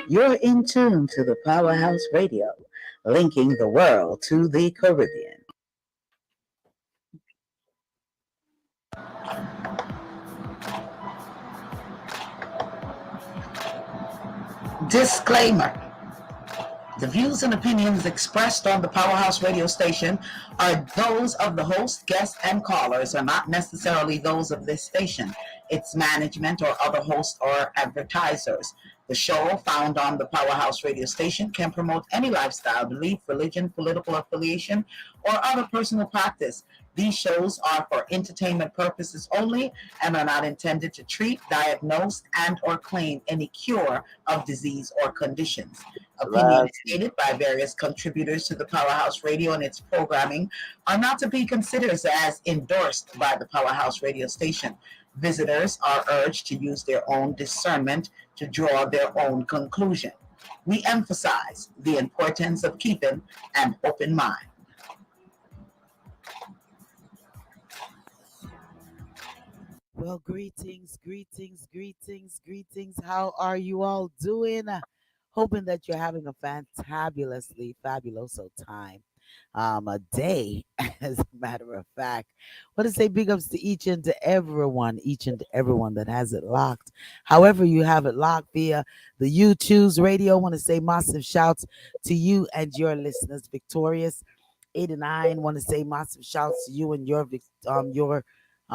You're in tune to the Powerhouse Radio, linking the world to the Caribbean. Disclaimer. The views and opinions expressed on the Powerhouse radio station are those of the host, guests, and callers, are not necessarily those of this station, its management, or other hosts or advertisers. The show, found on the Powerhouse radio station, can promote any lifestyle, belief, religion, political affiliation, or other personal practice. These shows are for entertainment purposes only and are not intended to treat, diagnose, and or claim any cure of disease or conditions. Opinions stated by various contributors to the Powerhouse Radio and its programming are not to be considered as endorsed by the Powerhouse Radio station. Visitors are urged to use their own discernment to draw their own conclusion. We emphasize the importance of keeping an open mind. Well, greetings. How are you all doing? Hoping that you're having a fantabulously fabuloso time. A day, as a matter of fact. Want to say big ups to each and everyone that has it locked. However, you have it locked via the YouTube's radio. Want to say massive shouts to you and your listeners, Victorious 89. Want to say massive shouts to you and your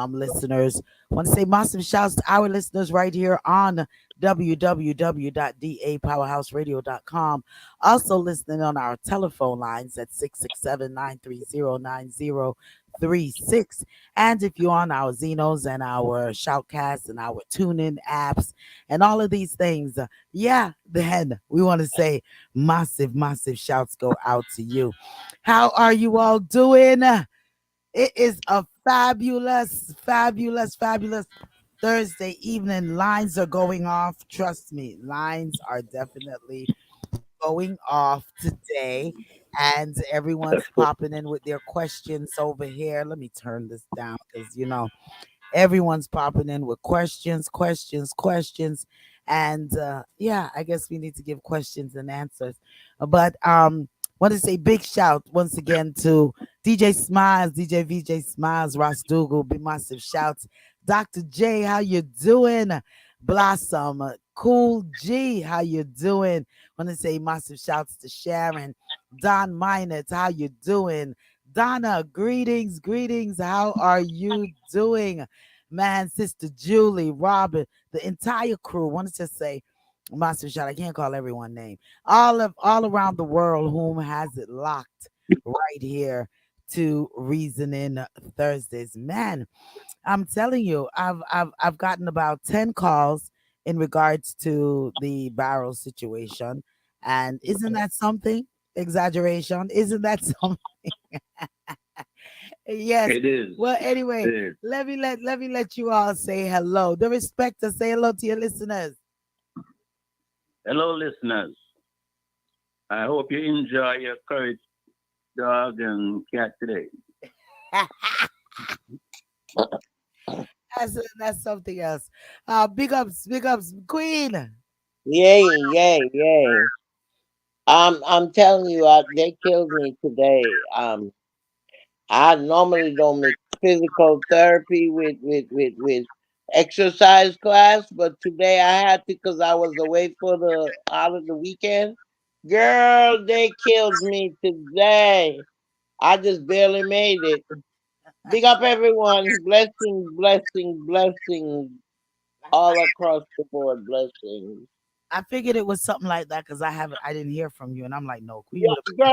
listeners. Want to say massive shouts to our listeners right here on www.dapowerhouseradio.com. Also listening on our telephone lines at 667-930-9036. And if you're on our Zenos and our Shoutcasts and our TuneIn apps and all of these things, then we want to say massive shouts go out to you. How are you all doing? It is a fabulous Thursday evening. Lines are going off. Trust me, lines are definitely going off today. And everyone's popping in with their questions over here. Let me turn this down because, everyone's popping in with questions. And I guess we need to give questions and answers. But want to say big shout once again to DJ Smiles, DJ VJ Smiles, Ross Dougal, big massive shouts. Dr. J, how you doing? Blossom, Cool G, how you doing? Want to say massive shouts to Sharon, Don Minot, how you doing? Donna, greetings. How are you doing? Man, Sister Julie, Robin, the entire crew. Want to just say massive shout. I can't call everyone name. All around the world whom has it locked right here to Reasoning Thursdays. Man, I'm telling you, I've gotten about 10 calls in regards to the barrel situation. And isn't that something? Exaggeration? Isn't that something? Yes. It is. Well, anyway, It is. let me let you all say hello. Darespecta, say hello to your listeners. Hello, listeners. I hope you enjoy your courage dog and cat today. That's something else. Big ups, Queen. Yay. I'm telling you, they killed me today. I normally don't mix physical therapy with exercise class, but today I had to because I was away for the weekend. Girl, they killed me today. I just barely made it. Big up everyone. Blessings all across the board. Blessings. I figured it was something like that because I didn't hear from you, and I'm like, no, Queen Yeah, would girl,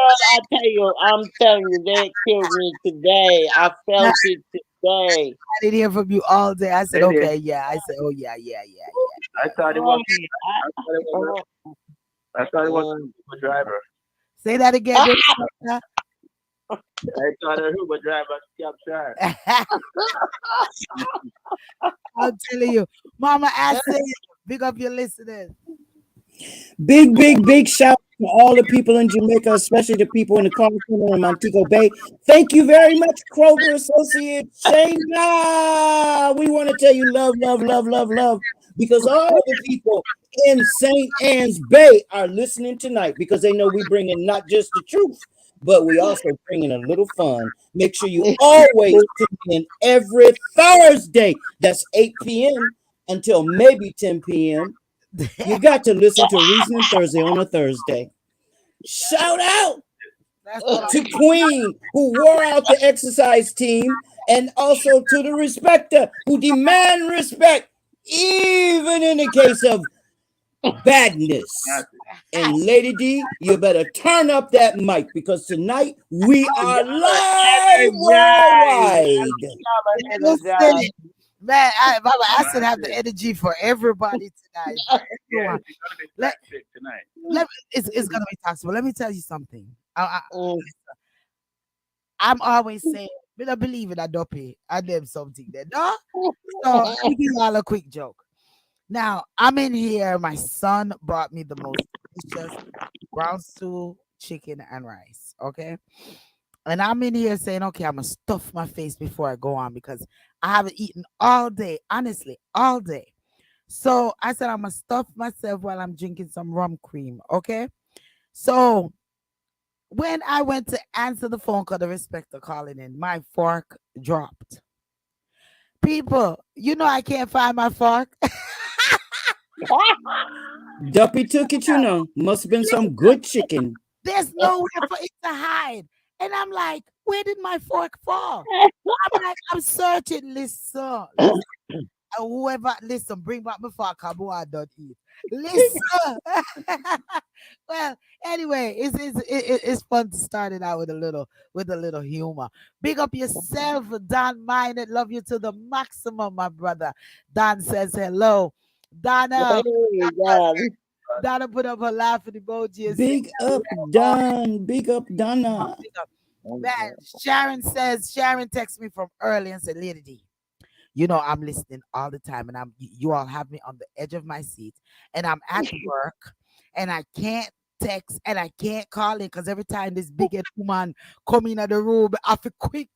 I'm telling you, they killed me today. I have. felt it today. I didn't hear from you all day. I said, They did. okay, yeah. I said, oh yeah. I thought it was. I thought it was. I thought it was Mm. a Uber driver. Say that again. I thought a Uber driver captured. I'm telling you, Mama Acid, big up your listeners. Big shout to all the people in Jamaica, especially the people in the Carnival and Montego Bay. Thank you very much, Kroger Associate Shayna. We want to tell you love. because all the people in St. Anne's Bay are listening tonight because they know we bring in not just the truth, but we also bring in a little fun. Make sure you always tune in every Thursday. That's 8 p.m. until maybe 10 p.m. You got to listen to Reasoning Thursday on a Thursday. Shout out That's what to Queen, who wore out the exercise team, and also to the Respecter, who demand respect, even in the case of badness. And Lady D, you better turn up that mic because tonight we are live worldwide. listen, man. Baba Acid have the energy for everybody tonight. For Yeah, everyone. it's gonna be Let, toxic tonight. it's gonna be toxic. But let me tell you something. Mm. I'm always saying, we don't believe in a dopey and them something there. No? So let me give you all a quick joke. Now I'm in here. My son brought me the most delicious brown stew, chicken, and rice. Okay. And I'm in here saying, okay, I'm gonna stuff my face before I go on because I haven't eaten all day, honestly, all day. So I said I'm gonna stuff myself while I'm drinking some rum cream. Okay. So when I went to answer the phone call, the respecter calling in, my fork dropped. People, I can't find my fork. Duppy took it, Must have been some good chicken. There's nowhere for it to hide. And I'm like, where did my fork fall? I'm like, I'm searching. Listen, listen. Whoever, listen, bring back my fork. I don't eat. Listen. Well, anyway, it's fun to start it out with a little humor. Big up yourself, Don Minot. Love you to the maximum, my brother. Don says hello. Donna, Hey, God. Donna put up her laughing emoji and said, Big up, Don. Big up, Donna. big up. Man, Sharon texts me from early and said, Lady D, I'm listening all the time, and you all have me on the edge of my seat, and I'm at work, and I can't text and I can't call in because every time this big head woman come in the room, I have to quick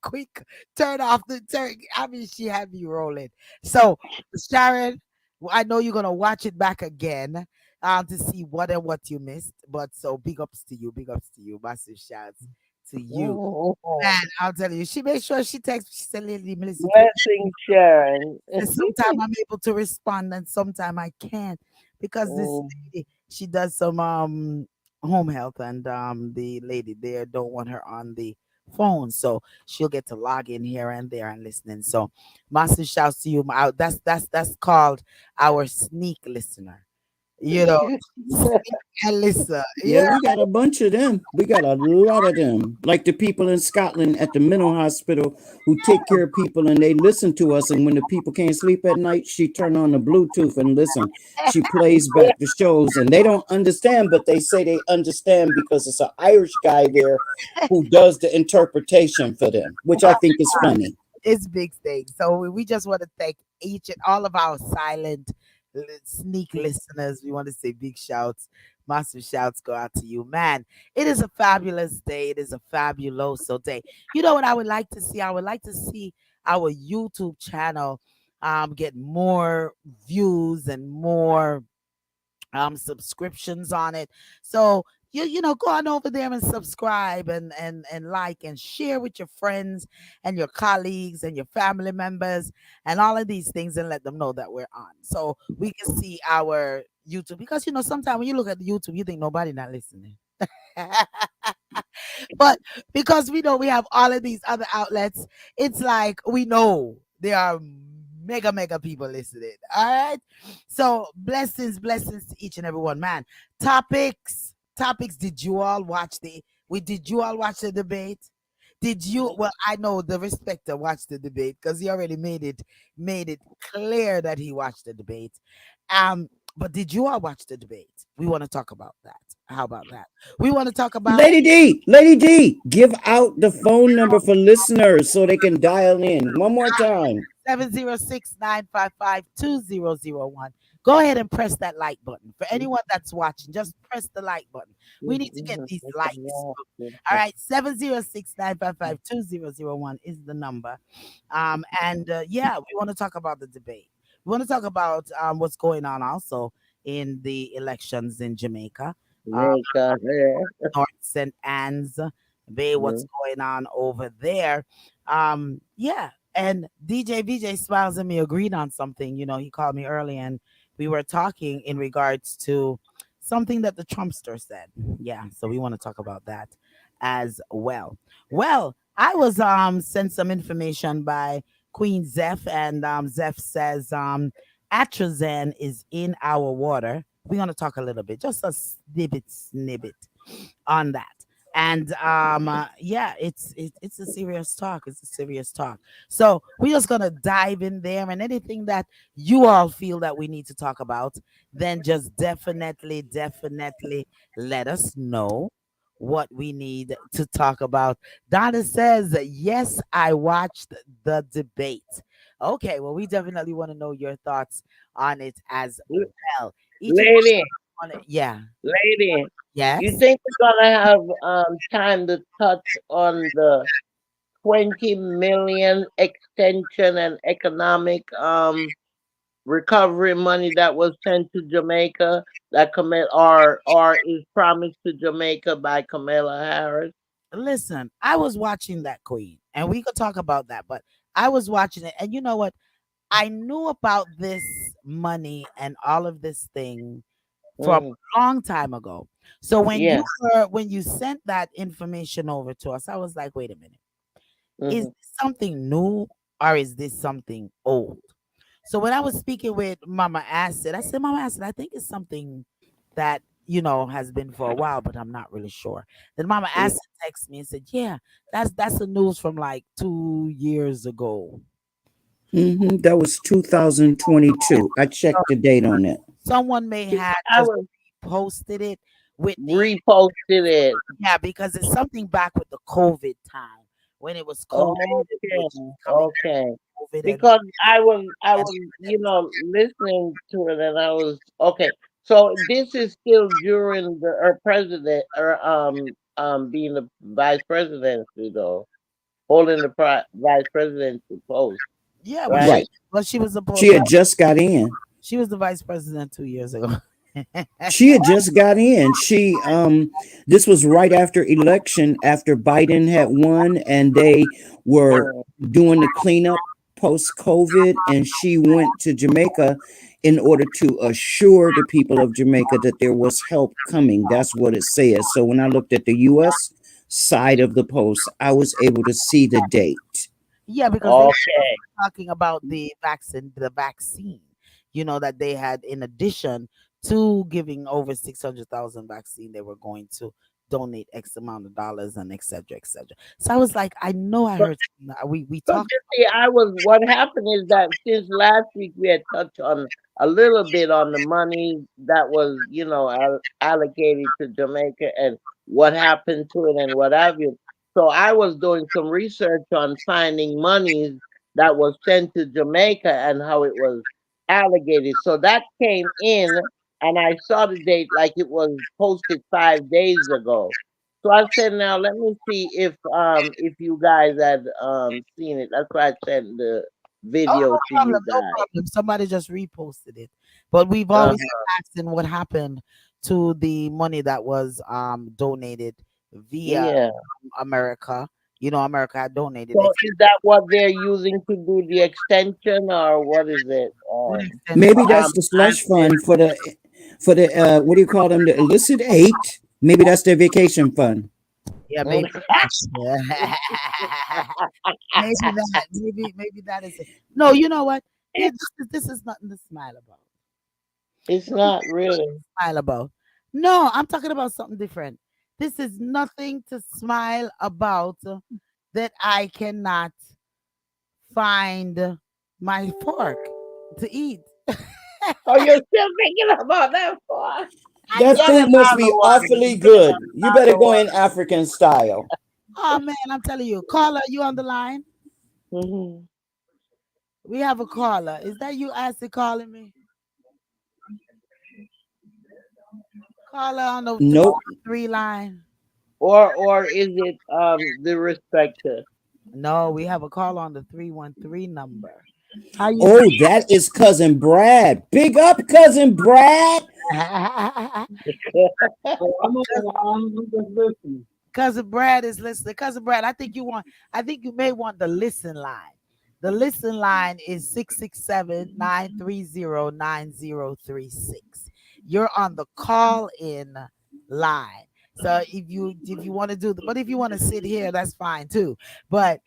turn off the turn. I mean, she had me rolling. So, Sharon, I know you're gonna watch it back again. To see what and what you missed. But so big ups to you, massive shouts to you. Man, I'll tell you, she made sure she texts. She said, "Lady, listen to Blessing, Sharon. and sometimes I'm able to respond and sometimes I can't because this Mm. lady, she does some home health and the lady there don't want her on the phone. So she'll get to log in here and there and listening. So massive shouts to you. That's called our sneak listener. You know, sneak and listen. Yeah, Yeah. we got a bunch of them. We got a lot of them. Like the people in Scotland at the mental hospital who take care of people and they listen to us. And when the people can't sleep at night, she turn on the Bluetooth and listen. She plays back the shows and they don't understand, but they say they understand because it's an Irish guy there who does the interpretation for them, which I think is funny. It's big things. So we just want to thank each and all of our silent sneak listeners. We want to say big shouts, massive shouts go out to you, man. It is a fabulous day. It is a fabuloso day. You know what I would like to see? I would like to see our YouTube channel get more views and more subscriptions on it. So go on over there and subscribe and like and share with your friends and your colleagues and your family members and all of these things and let them know that we're on. So we can see our YouTube because sometimes when you look at the YouTube, you think nobody not listening. But because we know we have all of these other outlets, it's like we know there are mega people listening. All right. So blessings to each and every one. Man, topics. Did you all watch the debate? Did you? Well, I know the respecter watched the debate because he already made it clear that he watched the debate. But did you all watch the debate? We want to talk about that. How about that? We want to talk about Lady D, give out the phone number for listeners so they can dial in one more time. 706-955-2001. Go ahead and press that like button. For anyone that's watching, just press the like button. We need to get these likes. All right, 706-955-2001 is the number. And yeah, we want to talk about the debate. We want to talk about what's going on also in the elections in Jamaica. Um, Jamaica, yeah. North St. Anne's Bay, what's Mhm. going on over there. Yeah. And DJ VJ Smiles and me agreed on something. You know, he called me early and we were talking in regards to something that the Trumpster said. Yeah. So we want to talk about that as well. Well, I was sent some information by Queen Zeph, and Zeph says atrazine is in our water. We're gonna talk a little bit, just a snippet on that. And yeah, it's a serious talk. It's a serious talk. So we're just gonna dive in there, and anything that you all feel that we need to talk about, then just definitely let us know what we need to talk about. Donna says, yes, I watched the debate. Okay, well, we definitely want to know your thoughts on it as well. Each and Lady, on it. Yeah. lady, you Yes. think we're gonna have time to touch on the 20 million extension and economic recovery money that was sent to Jamaica that or is promised to Jamaica by Kamala Harris? Listen, I was watching that, Queen, and we could talk about that, but I was watching it, and you know what? I knew about this money and all of this thing from Hmm. a long time ago. So Yeah. when you sent that information over to us, I was like, wait a minute, is Hmm. this something new or is this something old? So when I was speaking with Mama Acid, I said, Mama Acid, I think it's something that has been for a while, but I'm not really sure. Then Mama Acid texted me and said, yeah, that's the news from like 2 years ago. That was 2022. I So checked the date on it. someone may have I just was posted it with the reposted it. yeah, because it's something back with the COVID time when it was COVID, Okay, which is coming okay. COVID Because I and was, listening to it, and I was okay. So this is still during the president or being the vice presidency though, holding the vice presidency post, yeah, right? Right. she was supposed She had just got in. she was the vice president 2 years ago. She had just got in. This was right after election, after Biden had won, and they were Uh, doing the cleanup post COVID, and she went to Jamaica in order to assure the people of Jamaica that there was help coming. That's what it says. So when I looked at the US side of the post, I was able to see the date. Yeah, because they were okay. talking about the vaccine, that they had in addition to giving over 600,000 vaccine, they were going to donate X amount of dollars and et cetera, et cetera. So I was like, I know I heard we So talked. you see, what happened is that since last week we had touched on a little bit on the money that was, allocated to Jamaica and what happened to it and what have you. So I was doing some research on finding monies that was sent to Jamaica and how it was allocated. So that came in, and I saw the date like it was posted 5 days ago. So I said, now let me see if you guys had seen it. That's why I sent the Oh, video no to problem, you no guys. problem. Somebody just reposted it. But we've Uh, always been asking what happened to the money that was donated via yeah. America. America had donated So is that what they're using to do the extension, or what is it? good extension. Maybe that's the I'm slush fund for the what do you call them? The illicit eight. Maybe that's their vacation fund. Yeah, maybe that. Maybe that is it. No, you know what? This is nothing to smile about. it's not really. Smile about. No, I'm talking about something different. This is nothing to smile about that I cannot find my fork to eat. Oh, you're still thinking about that for? That Get food must another be one. awfully Get good. You better another go one. in African style. Oh man, I'm telling you, caller, you on the line? Mhm. We have a caller. Is that you, Acid, calling me? Caller on the Nope. 313 line. Or is it the respecter? No, we have a call on the 313 number. How you Oh, that is cousin Brad. Big up, cousin Brad. doing? So I'm just listening. Cousin Brad is listening. Cousin Brad, I think you may want the listen line. The listen line is 667-930-9036. You're on the call in line. So if you want to do the, but if you want to sit here, that's fine too. But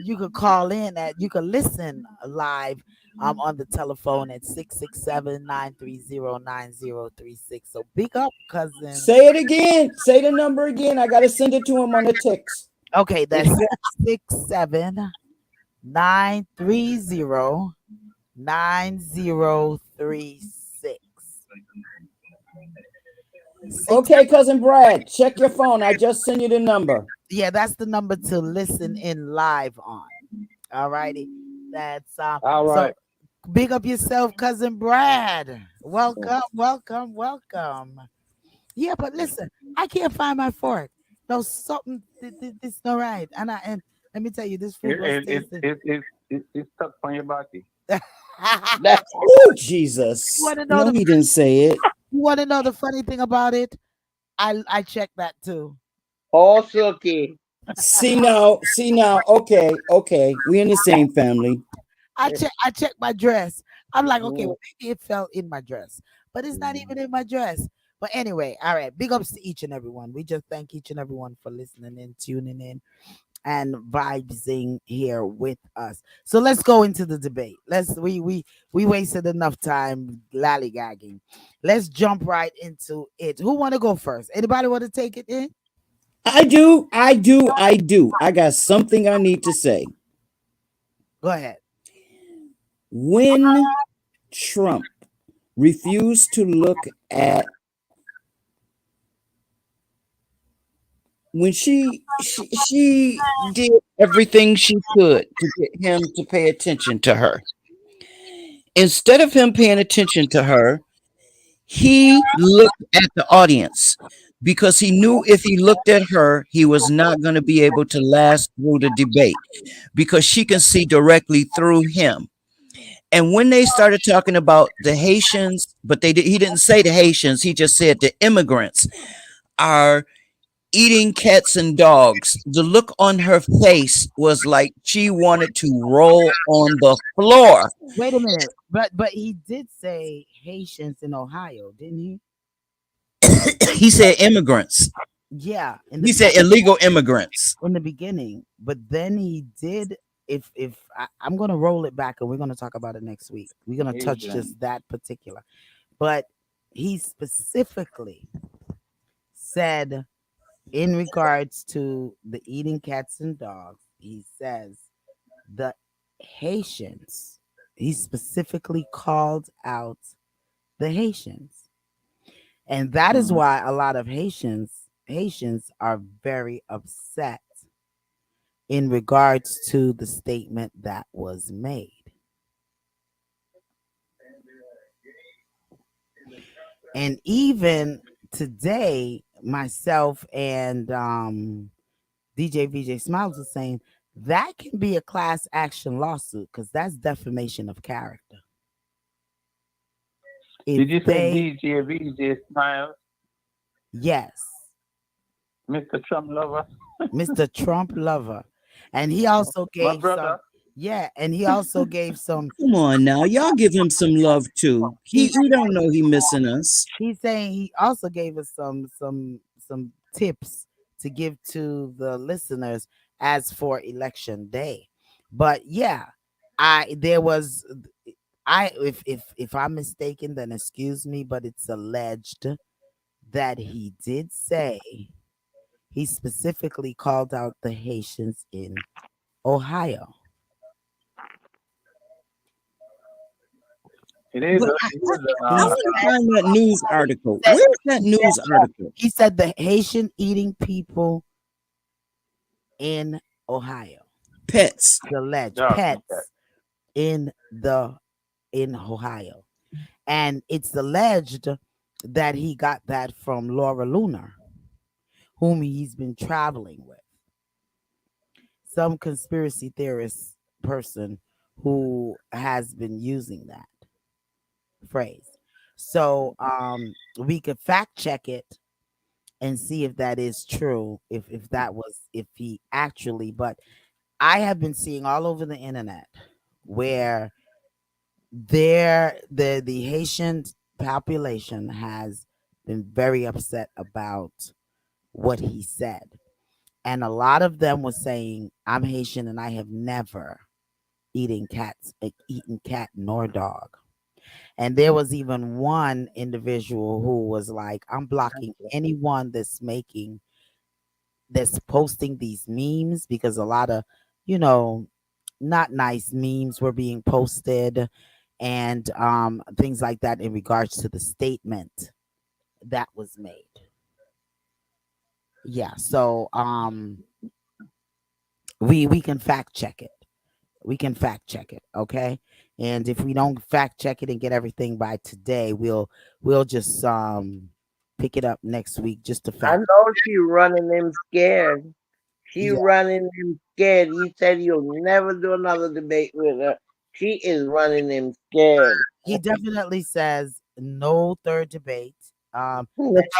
you could call in you could listen live on the telephone at 667-930-9036. So big up, cousin. Say it again. Say the number again. I gotta send it to him on the text. Okay, that's 667-930-9036. Six, Okay, cousin Brad, check your phone. I just sent you the number. yeah, that's the number to listen in live on. All righty. That's All so right. big up yourself, cousin Brad. Welcome, welcome, welcome. Yeah, but listen, I can't find my fork. No, something this not right. And let me tell you, this food It, was it, it, tasting. it, it, it's stuck on your body. you That Oh, Jesus. want to know No, the he didn't say it. you want to know the funny thing about it? I checked that too. horse okay. See now. Okay, okay. We in the same family. I checked my dress. I'm like, okay, Mm. well, maybe it fell in my dress, but it's not even in my dress. But anyway, all right. Big ups to each and everyone. We just thank each and everyone for listening in, tuning in, and vibesing here with us. So let's go into the debate. We wasted enough time lollygagging. Let's jump right into it. Who want to go first? Anybody want to take it in? I got something I need to say. Go ahead. When Trump refused to look at when she did everything she could to get him to pay attention to her. Instead of him paying attention to her, he looked at the audience because he knew if he looked at her, he was not going to be able to last through the debate because she can see directly through him. And when they started talking about the Haitians, but he didn't say the Haitians, he just said the immigrants are eating cats and dogs. The look on her face was like she wanted to roll on the floor. Wait a minute. But he did say Haitians in Ohio, didn't he? He said immigrants. Yeah, He said illegal immigrants. in the beginning, but then he did. I'm gonna roll it back, and we're gonna talk about it next week. We're gonna touch Asian. just that particular, but he specifically said in regards to the eating cats and dogs, he says the Haitians. He specifically called out the Haitians, and that is Mhm. why a lot of Haitians are very upset in regards to the statement that was made. And even today, myself and DJ VJ Smiles was saying that can be a class action lawsuit because that's defamation of character. If Did you say they, DJ VJ Smile, yes, Mr. Trump lover? Mr. Trump lover, and he also My gave some, brother. yeah, and he also gave some. Come on now, y'all give him some love too. He He don't know he missing us. he's saying he also gave us some tips to give to the listeners as for election day. But yeah, I there was I if I'm mistaken, then excuse me, but it's alleged that he did say he specifically called out the Haitians in Ohio. But It is I He want to said, find that news article. said Where's that he said news article? he said the Haitian eating people in Ohio. Pets. The alleged dark. Okay. pets in the in Ohio. And it's alleged that he got that from Laura Lunar, whom he's been traveling with. Some conspiracy theorist person who has been using that phrase. So we could fact check it and see if that is true, if that was if he actually, but I have been seeing all over the internet where the Haitian population has been very upset about what he said. And a lot of them were saying, I'm Haitian and I have never eaten cat nor dog. And there was even one individual who was like, I'm blocking anyone that's posting these memes because a lot of, you know, not nice memes were being posted and things like that in regards to the statement that was made. Yeah, so we can fact check it. We can fact check it, okay? And if we don't fact check it and get everything by today, we'll just pick it up next week just to I fact. know she running him scared. She Yeah, running him scared. He said he'll never do another debate with her. She is running him scared. he definitely says no third debate. That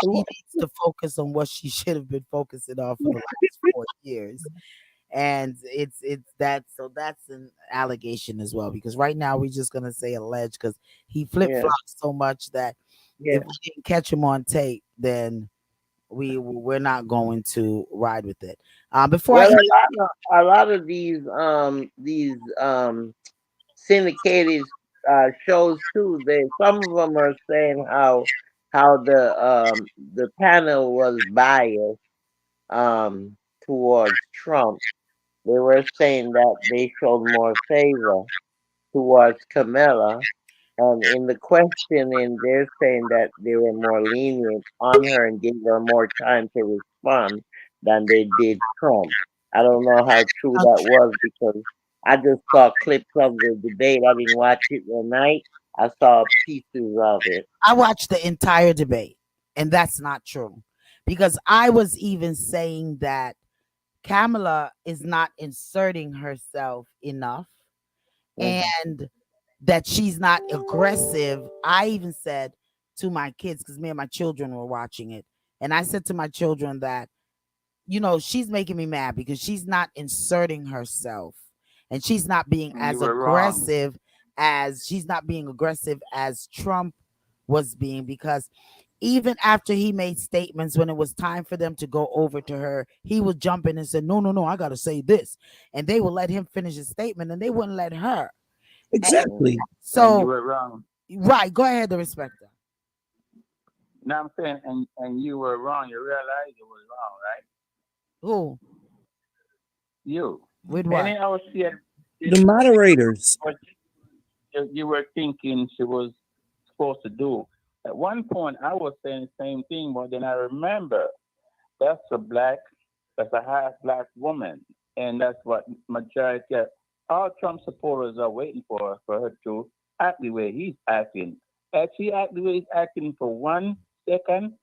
she needs to focus on what she should have been focusing on for the last 4 years. And it's that, so that's an allegation as well, because right now we're just gonna say alleged because he Yeah, flip-flops so much that yeah. if we didn't catch him on tape, then we're not going to ride with it. Before I Well, end, a lot of these syndicated shows too. Some of them are saying how the panel was biased towards Trump. They were saying that they showed more favor towards Camilla. And in the questioning, they're saying that they were more lenient on her and gave her more time to respond than they did Trump. I don't know how true that was because I just saw clips of the debate. I didn't watch it one night. I saw pieces of it. I watched the entire debate, and that's not true, because I was even saying that Kamala is not inserting herself enough Mhm. and that she's not aggressive. I even said to my kids, because me and my children were watching it, and I said to my children that, she's making me mad because she's not inserting herself and And you were wrong. she's not being aggressive as Trump was being, because even after he made statements when it was time for them to go over to her, he would jump in and say, no, no, no, I got to say this. And they would let him finish his statement and they wouldn't let her. And Exactly. And you so, were wrong. right, go ahead, the respecter. Now I'm saying, and you were wrong. You realize you was wrong, right? Who? You. With what? Any I was saying, The moderators. what you were thinking she was supposed to do. At one point, I was saying the same thing, but then I remember that's that's a half black woman, and that's what majority of all Trump supporters are waiting for her to act the way he's acting. If she act the way he's acting for 1 second,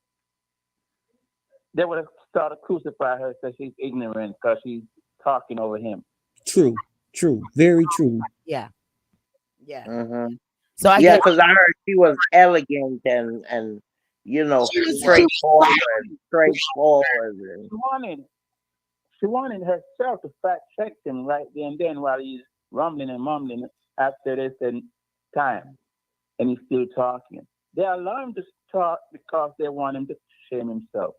they would have started crucify her because she's ignorant because she's talking over him. True. True. Very true. Yeah, yeah. Hmm. So I Yeah, guess because I heard she was elegant and she straightforward, straightforward. And, She wanted she wanted herself to fact check him right then while he's rumbling and mumbling after they said time and he's still talking. They allow him to talk because they want him to shame himself.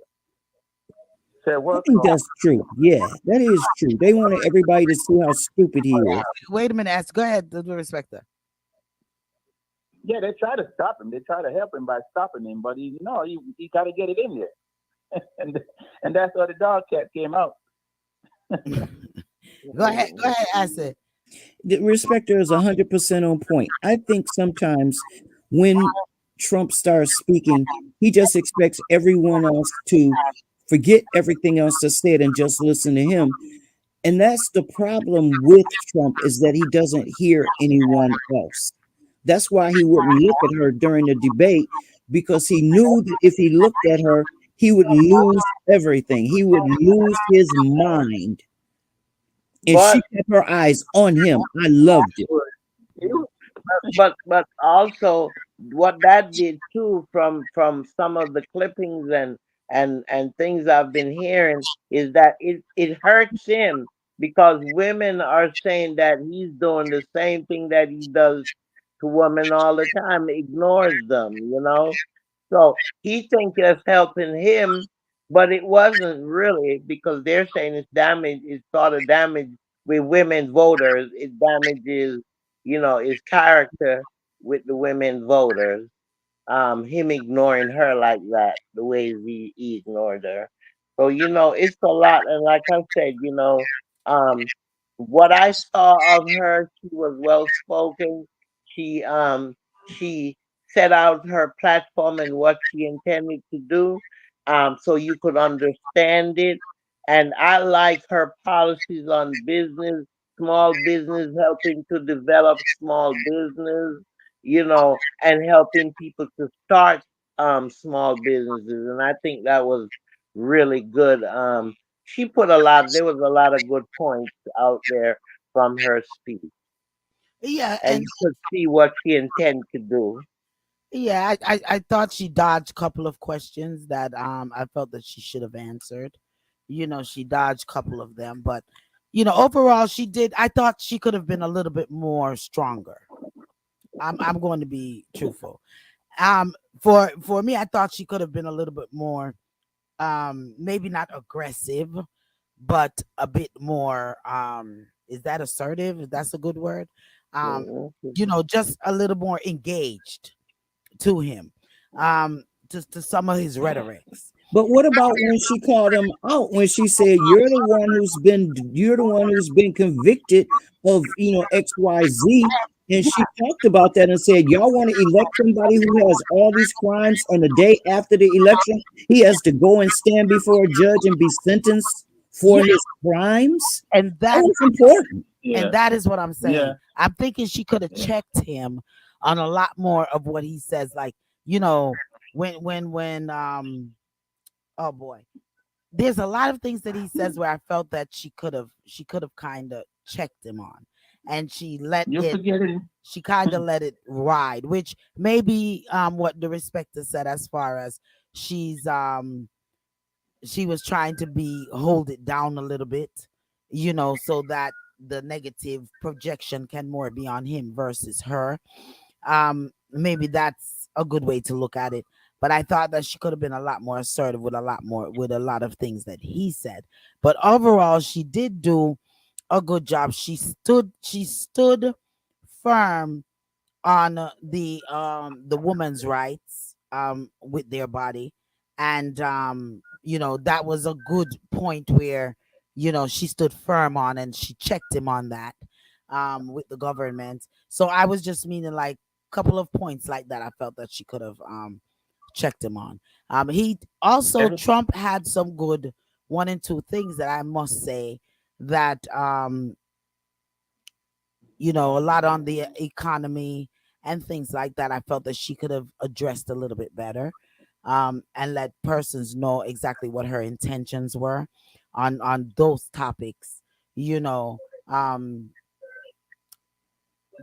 Say I work think on. that's true. Yeah, that is true. They wanted everybody to see how stupid he is. wait a minute. Go ahead, the respecter. Yeah, they try to stop him. They try to help him by stopping him, but he got to get it in there, and that's why the dog cat came out. Go ahead, Acid. The respecter is 100% on point. I think sometimes when Trump starts speaking, he just expects everyone else to forget everything else that's said and just listen to him. And that's the problem with Trump, is that he doesn't hear anyone else. That's why he wouldn't look at her during the debate, because he knew that if he looked at her, he would lose everything. He would lose his mind. And she but kept her eyes on him. I loved it. but also what that did too, from some of the clippings and things I've been hearing, is that it hurts him because women are saying that he's doing the same thing that he does to women all the time, ignores them. So he thinks it's helping him, but it wasn't really, because they're saying it's sort of damage with women voters. It damages, his character with the women voters. Him ignoring her like that, the way he ignored her. So, it's a lot. And like I said, um, what I saw of her, she was well spoken. She set out her platform and what she intended to do, so you could understand it. And I like her policies on business, small business, helping to develop small business, and helping people to start small businesses. And I think that was really good. There was a lot of good points out there from her speech, Yeah, and and you could see what she intended to do. yeah, I thought she dodged a couple of questions that I felt that she should have answered. She dodged a couple of them, but overall she did. I thought she could have been a little bit more stronger. I'm going to be truthful. For me, I thought she could have been a little bit more, maybe not aggressive, but a bit more, is that assertive? If that's a good word. Um, Mhm. just a little more engaged to him, to some of his rhetorics. But what about when she called him out? When she said, you're the one who's been convicted of XYZ." And she talked about that and said, y'all want to elect somebody who has all these crimes, and the day after the election, he has to go and stand before a judge and be sentenced for Yeah, his crimes. and That that was important. and Yeah, that is what I'm yeah, saying. I'm thinking she could have yeah. checked him on a lot more of what he says, like, you know, when oh boy, there's a lot of things that he says where I felt that she could have kind of checked him on, and You forget it. she kind of let it ride, which maybe what the respecter said, as far as she's she was trying to be hold it down a little bit, so that the negative projection can more be on him versus her. Maybe that's a good way to look at it. But I thought that she could have been a lot more assertive with a lot of things that he said. But overall, she did do a good job. She stood firm on the woman's rights with their body, and that was a good point where she stood firm on, and she checked him on that with the government. So I was just meaning, like, a couple of points like that I felt that she could have checked him on. He also, Every Trump had some good one and two things that I must say, that a lot on the economy and things like that. I felt that she could have addressed a little bit better, and let persons know exactly what her intentions were on those topics. You know, um,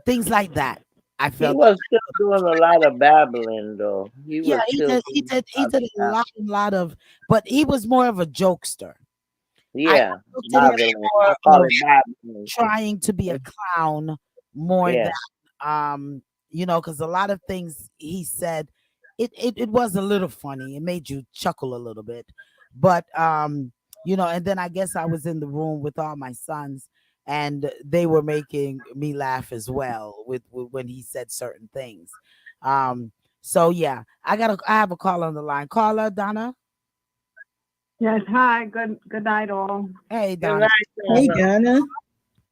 things like that. I He felt, was still doing a lot of babbling, though. He yeah, was he still did. He doing did. a He lot did of a lot, babbling. a lot of, but he was more of a jokester. I Yeah, looked at him babbling. I more call of it babbling. trying to be a clown more than Yeah. because a lot of things he said, it was a little funny. It made you chuckle a little bit. But and then I guess I was in the room with all my sons, and they were making me laugh as well with when he said certain things. So yeah, I have a call on the line. Caller, Donna. Yes, hi. Good night, all. Hey, Good Donna. night, Hey, Donna. Donna.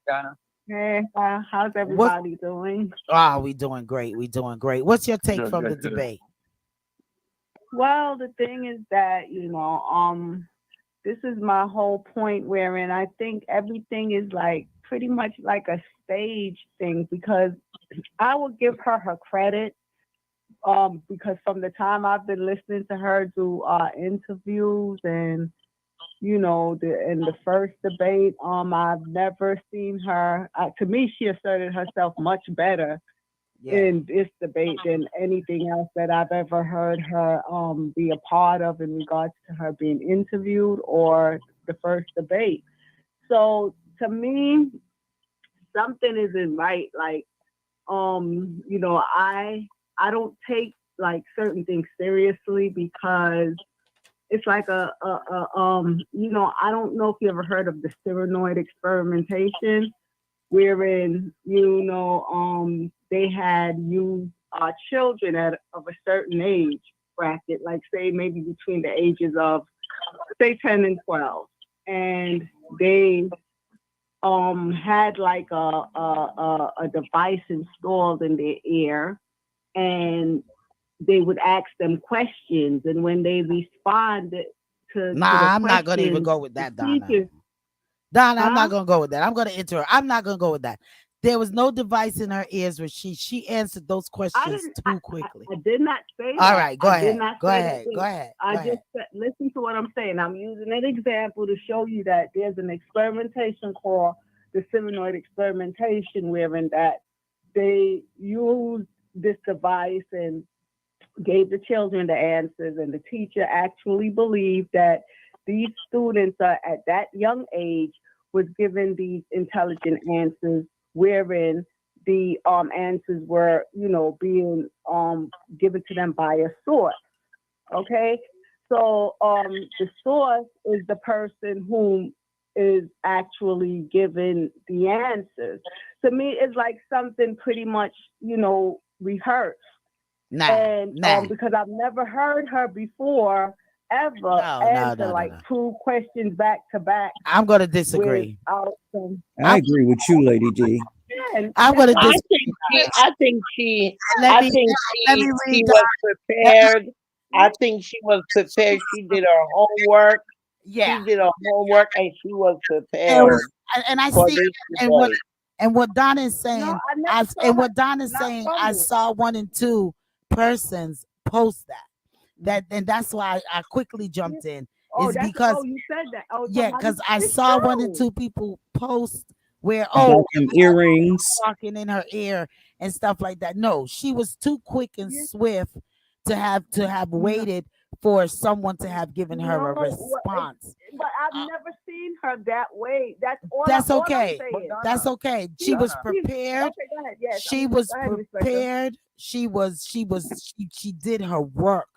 Ghana. Hey, how's What everybody doing? we doing great. We doing great. What's your take Good, from the good, good. debate? Well, the thing is that, this is my whole point wherein I think everything is like pretty much like a stage thing, because I will give her credit, because from the time I've been listening to her do interviews, and in the first debate, I've never seen her. To me, she asserted herself much better Yeah. in this debate than anything else that I've ever heard her be a part of in regards to her being interviewed or the first debate. So to me, something isn't right. Like, I don't take like certain things seriously because it's like I don't know if you ever heard of the steroid experimentation, wherein they had used children of a certain age bracket, like say maybe between the ages of say 10 and 12, and they had like a device installed in their ear, and they would ask them questions, and when they responded to the Nah, I'm not gonna even questions, go with the that, Donna. teachers, Donna, I'm huh? not gonna go with that. I'm gonna interrupt. I'm not gonna go with that. There was no device in her ears where she answered those I questions didn't. too quickly. I did not say All that. right, go I did ahead. not Go say that. ahead. Go ahead. I Go just ahead. said, listen to what I'm saying. I'm using an example to show you that there's an experimentation called the Seminoid experimentation, wherein that they used this device and gave the children the answers, and the teacher actually believed that these students are at that young age was given these intelligent answers, wherein the answers were, being given to them by a source. Okay, so the source is the person whom is actually given the answers. To me, it's like something pretty much, rehearsed, Nah, and nah. because I've never heard her before ever No, no, answer no, no, like no. two questions back to back I'm gonna disagree. without some. I I'm, agree with you, Lady D. Yeah, and I'm that's gonna what I'm I disagree. think she. I think she. Let I me think let me she read was that. prepared. I think she was prepared. She did her homework. Yeah, She did her homework, and she was and, prepared and I for see, this and what debate. and what Donna is no, saying, I never and saw her what Donna is not saying, I fumble. saw 1 and 2 persons post that, and that's why I quickly Yeah. jumped in, Oh, is that's because you said that. Oh, yeah, somebody, because I it's saw one and true. two people post where About them earrings. talking in her ear and stuff like that. No, she was too quick and Yeah. swift to have No, waited for someone to have given her a no, response. but I've Uh, never seen her that way. That's that's all I'm okay. But saying. That's Donna, okay. She She, was Donna, prepared. okay, go ahead. Yes, She was go ahead, Miss Becca. prepared. She did her work.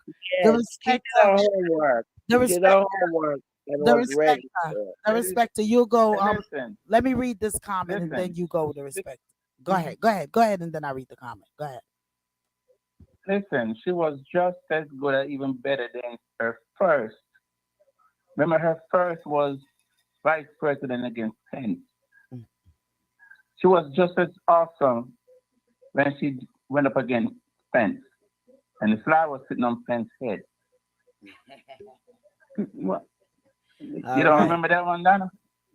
The Yes, she did respecter, her homework. the She did her respecter, homework and the was respecter, ready the for it. ladies, respecter. You'll go. listen, Let me read this comment and then listen, you go with the respect. Go ahead. Go ahead. Go ahead, and then I read the comment. Go ahead. listen. She was just as good, or even better than her first. Remember, her first was vice president against Pence. She was just as awesome when she went up against Pence, and the fly was sitting on Pence's head. Well, You All don't right. remember that one, Donna?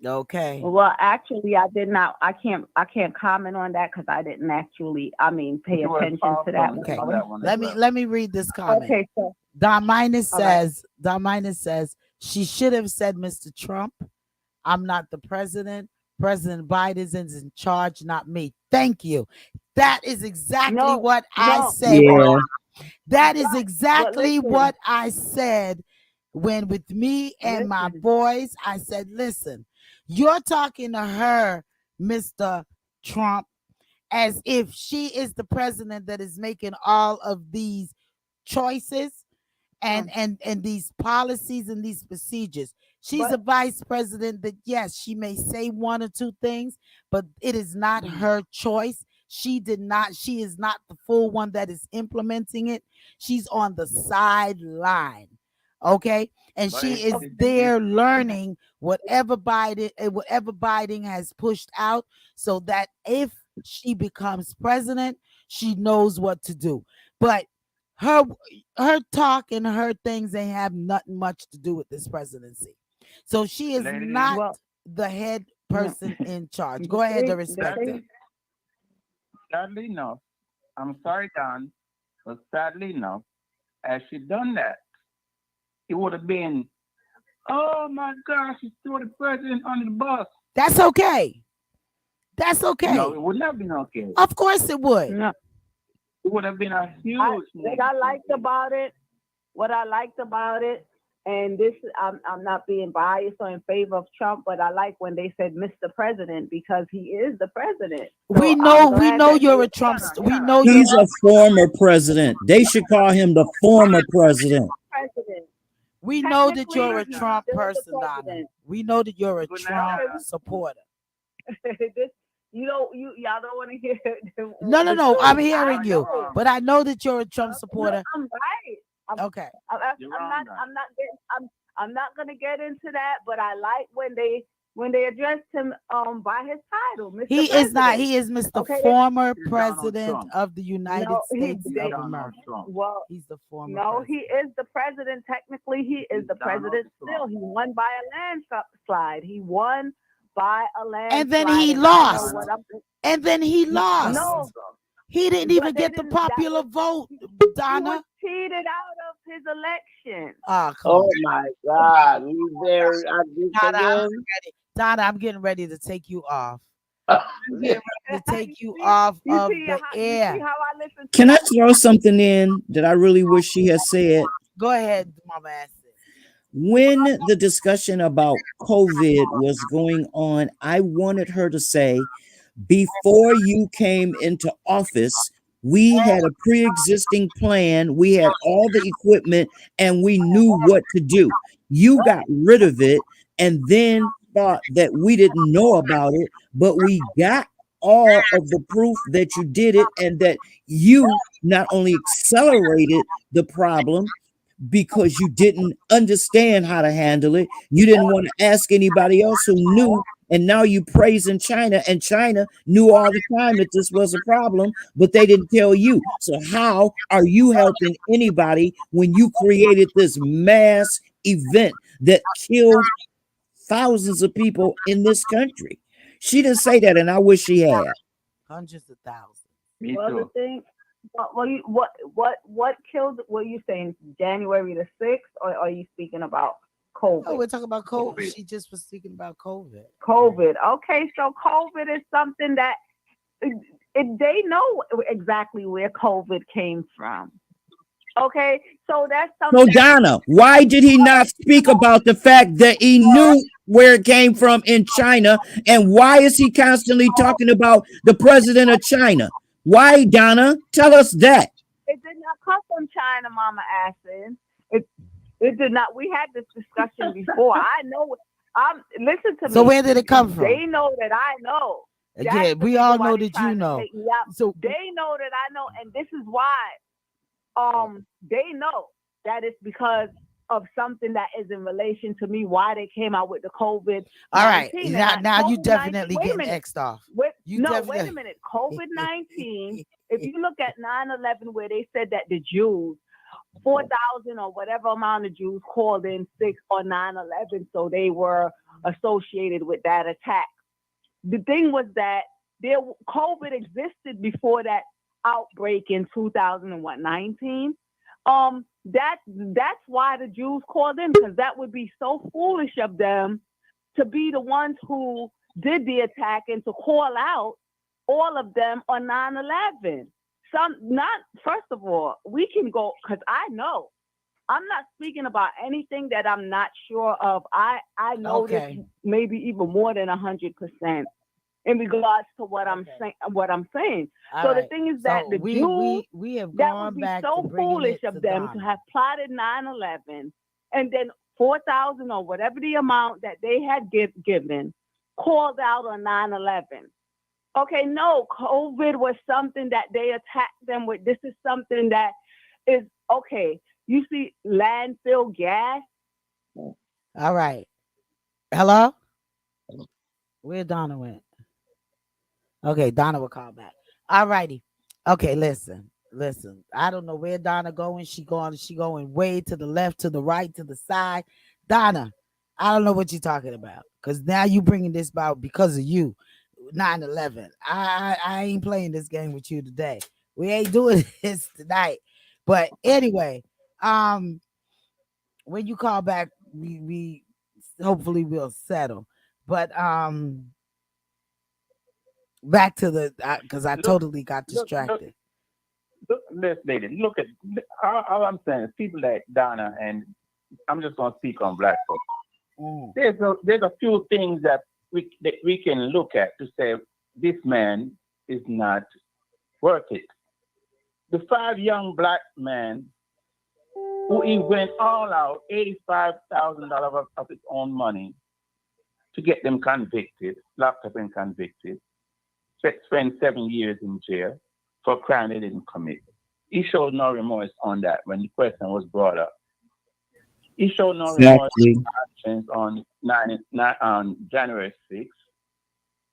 Okay. well, actually, I did not. I can't comment on that because I didn't actually. I mean, pay She was attention to that awesome Okay. on one. that one as Let me well. let me read this comment. Okay, so all right. Don Minus says she should have said, Mr. Trump, I'm not the president. President Biden is in charge, not me. Thank you. That is exactly No, what I no, said. Yeah. That is right. But exactly listen, what I said when with me and my listen. boys, I said, listen, you're talking to her, Mr. Trump, as if she is the president that is making all of these choices Um, and these policies and these procedures. She's a but vice president that yes, she may say 1 or 2 things, but it is not mm, her choice. She is not the full one that is implementing it. She's on the sideline. Okay. And But she is okay, there okay, learning whatever Biden has pushed out so that if she becomes president, she knows what to do. But her her talk and her things ain't have nothing much to do with this presidency. So she is ladies, not well, the head no, person in charge. the Go ahead, the thing, the respecter. thing. sadly, sadly enough, I'm sorry, Don, but sadly enough, as she done that, it would have been, oh my gosh, she threw the president under the bus. That's okay. That's No, okay. it would not have been okay. Of course it would. No, It would have been a huge What I liked about it, and this I'm not being biased or in favor of Trump, but I like when they said Mr. President because he is the president. So We I'm know glad that you're they a Trump. shut We up. know you're He's a former president. They should call him the former president. President. we know that Technically, you're a he's Trump still the person, Donna. president. We know that you're a Good Trump night. supporter. This, y'all don't want to hear No, the no, truth. I'm hearing I you, know. but I know that you're a Trump No, supporter. I'm right. Okay. You're I'm wrong, not. guys. I'm not gonna get into that. But I like when they addressed him by his title, Mr. He President. is not. He is Mr. Okay. Former He's Donald President Trump. of the United No, States He's of Donald America. Trump. well, He's the former. no, he president. is the president. Technically, he is He's the Donald president still. Trump. He won by a landslide. He won by a landslide. And then he and I know lost. what I'm- And then he lost. No, He didn't but even they get the didn't. That popular was vote, he was Donna. cheated out of his election. Ah, come Oh on. my God, we there at this Donna, I'm again. ready. Donna, I'm getting ready to take you off. I'm getting ready to take you see- off You of see the how you air. see how I listen to Can I that? throw something in that I really wish she had said? Go ahead, Mama Acid. When the discussion about COVID was going on, I wanted her to say, before you came into office, we had a pre-existing plan, we had all the equipment, and we knew what to do. You got rid of it and then thought that we didn't know about it, but we got all of the proof that you did it and that you not only accelerated the problem because you didn't understand how to handle it. You didn't want to ask anybody else who knew. And now you praising China, and China knew all the time that this was a problem, but they didn't tell you. So how are you helping anybody when you created this mass event that killed thousands of people in this country? She didn't say that, and I wish she had. Hundreds of thousands. Me Well, the too. thing, what killed? What you saying? January the 6th, or are you speaking about Oh, COVID? we're talking about COVID. COVID. She just was speaking about COVID. COVID. Okay, so COVID is something that they know exactly where COVID came from. Okay, so that's So, something. Donna, why did he not speak about the fact that he knew where it came from in China? And why is he constantly talking about the president of China? Why, Donna? Tell us that. It did not come from China, Mama Acid. It did not. We had this discussion before. I know. Listen to me. So where did it come from? They know that I know. That's Again, the we reason all why know they that you trying to know. take me out. So They know that I know, and this is why. They know that it's because of something that is in relation to me. Why they came out with the COVID. all right. 19, Now you COVID-19 definitely wait a getting minute. X'd off. Wait, You no, wait definitely- a minute. COVID-19. If you look at 9/11, where they said that the Jews, 4,000 or whatever amount of Jews called in sick on 9/11, so they were associated with that attack. The thing was that COVID existed before that outbreak in 2019. That's why the Jews called in, because that would be so foolish of them to be the ones who did the attack and to call out all of them on 9/11. First of all, we can go, because I know. I'm not speaking about anything that I'm not sure of. I know Okay. this maybe even more than 100% in regards to what I'm Okay. saying. What I'm saying. All So the right. thing is that So the we Jews, have that gone would be back so to bringing foolish it of to them to Donna. have plotted 9/11 and then 4,000 or whatever the amount that they had given called out on 9/11. Okay, no, COVID was something that they attacked them with. This is something that is okay. You see, landfill gas. All right. Hello? Where Donna went? Okay, Donna will call back. All righty. Okay, listen. I don't know where Donna going. She going way to the left, to the right, to the side. Donna, I don't know what you're talking about. Because now you bringing this about because of you. 9/11. I ain't playing this game with you today. We ain't doing this tonight. But anyway, when you call back, we hopefully we'll settle. But back to the because I totally got distracted. let's ladies, look at all I'm saying is people like Donna, and I'm just gonna speak on black folks. Mm. There's a few things that we can look at to say this man is not worth it. The five young black men who he went all out, $85,000 of his own money to get them convicted, locked up and convicted, spent 7 years in jail for a crime they didn't commit. He showed no remorse on that when the question was brought up. He showed no remorse Exactly. actions on January 6th.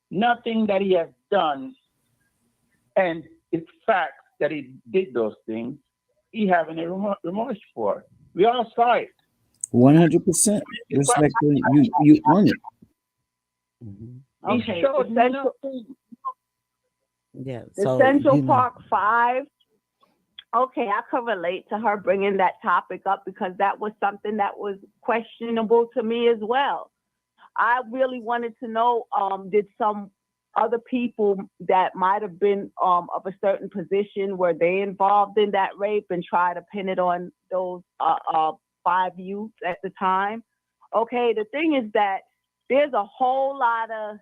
Nothing that he has done, and it's fact that he did those things, he have any remorse for. We all saw it. 100% respectful. You own it. Mhm. He Okay, showed essential, nothing. Yeah. the So Central you know. Park Five. Okay, I could relate to her bringing that topic up because that was something that was questionable to me as well. I really wanted to know, did some other people that might have been of a certain position, were they involved in that rape, and try to pin it on those five youths at the time? Okay, the thing is that there's a whole lot of,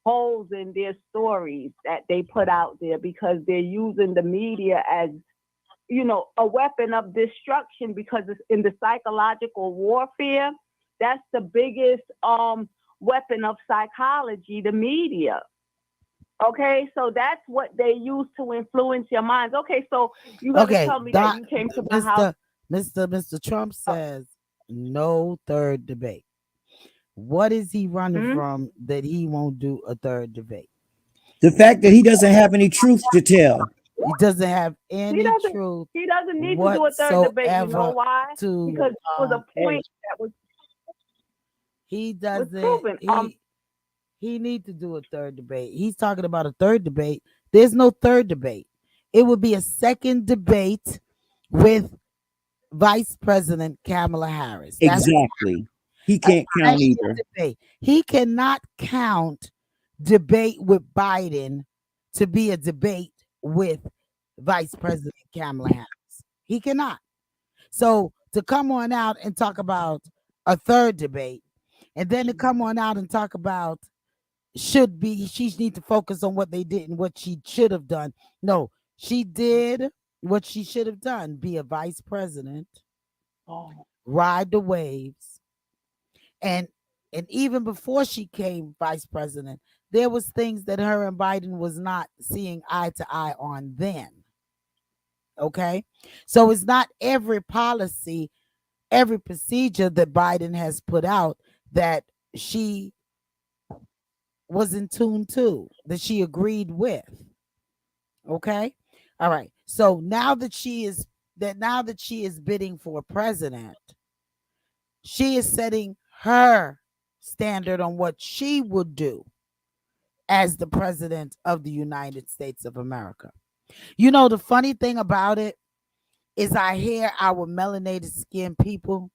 holes in their stories that they put out there because they're using the media as, a weapon of destruction, because it's in the psychological warfare. That's the biggest weapon of psychology, the media. Okay, so that's what they use to influence your minds. Okay, so you're gonna Okay, tell me that you came to my house. Mr. Trump Uh, says no third debate. What is he running hmm? from that he won't do a third debate? The fact that he doesn't have any truth to tell. He doesn't have He any doesn't. truth He doesn't need to do a third debate. You know whatsoever why? to Because it was a Hey, point that he was doesn't proven. he need to do a third debate. He's talking about a third debate. There's no third debate. It would be a second debate with Vice President Kamala Harris. That's Exactly. He a can't count second either. debate. He cannot count debate with Biden to be a debate with Vice President Kamala Harris. He cannot. So to come on out and talk about a third debate, and then to come on out and talk about she need to focus on what they did and what she should have done. No, she did what she should have done: be a vice president, ride the waves, and even before she came vice president, there was things that her and Biden was not seeing eye to eye on then. Okay, so it's not every policy, every procedure that Biden has put out that she was in tune to, that she agreed with. Okay, all right. So now that she is bidding for president, she is setting her standard on what she would do as the president of the United States of America. You know, the funny thing about it is I hear our melanated skin people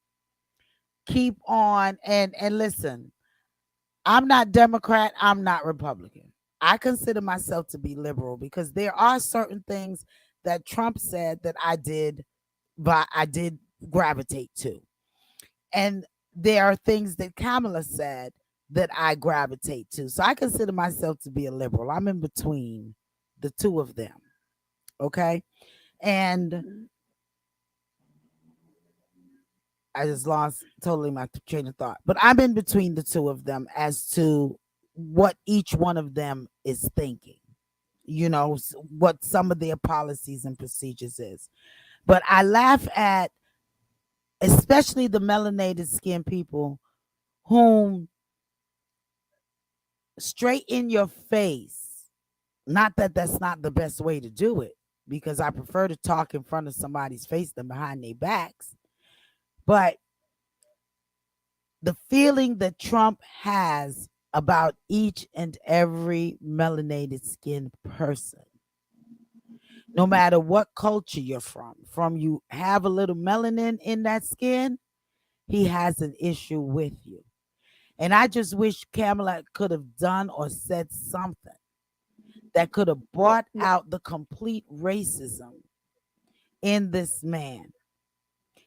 keep on and listen. I'm not Democrat, I'm not Republican. I consider myself to be liberal because there are certain things that Trump said that I did gravitate to. And there are things that Kamala said that I gravitate to. So I consider myself to be a liberal. I'm in between the two of them. Okay. And I just lost totally my train of thought. But I'm in between the two of them as to what each one of them is thinking, what some of their policies and procedures is. But I laugh at especially the melanated skin people whom straight in your face, not that that's not the best way to do it, because I prefer to talk in front of somebody's face than behind their backs. But the feeling that Trump has about each and every melanated skin person, no matter what culture you're from you have a little melanin in that skin, he has an issue with you. And I just wish Kamala could have done or said something that could have brought out the complete racism in this man.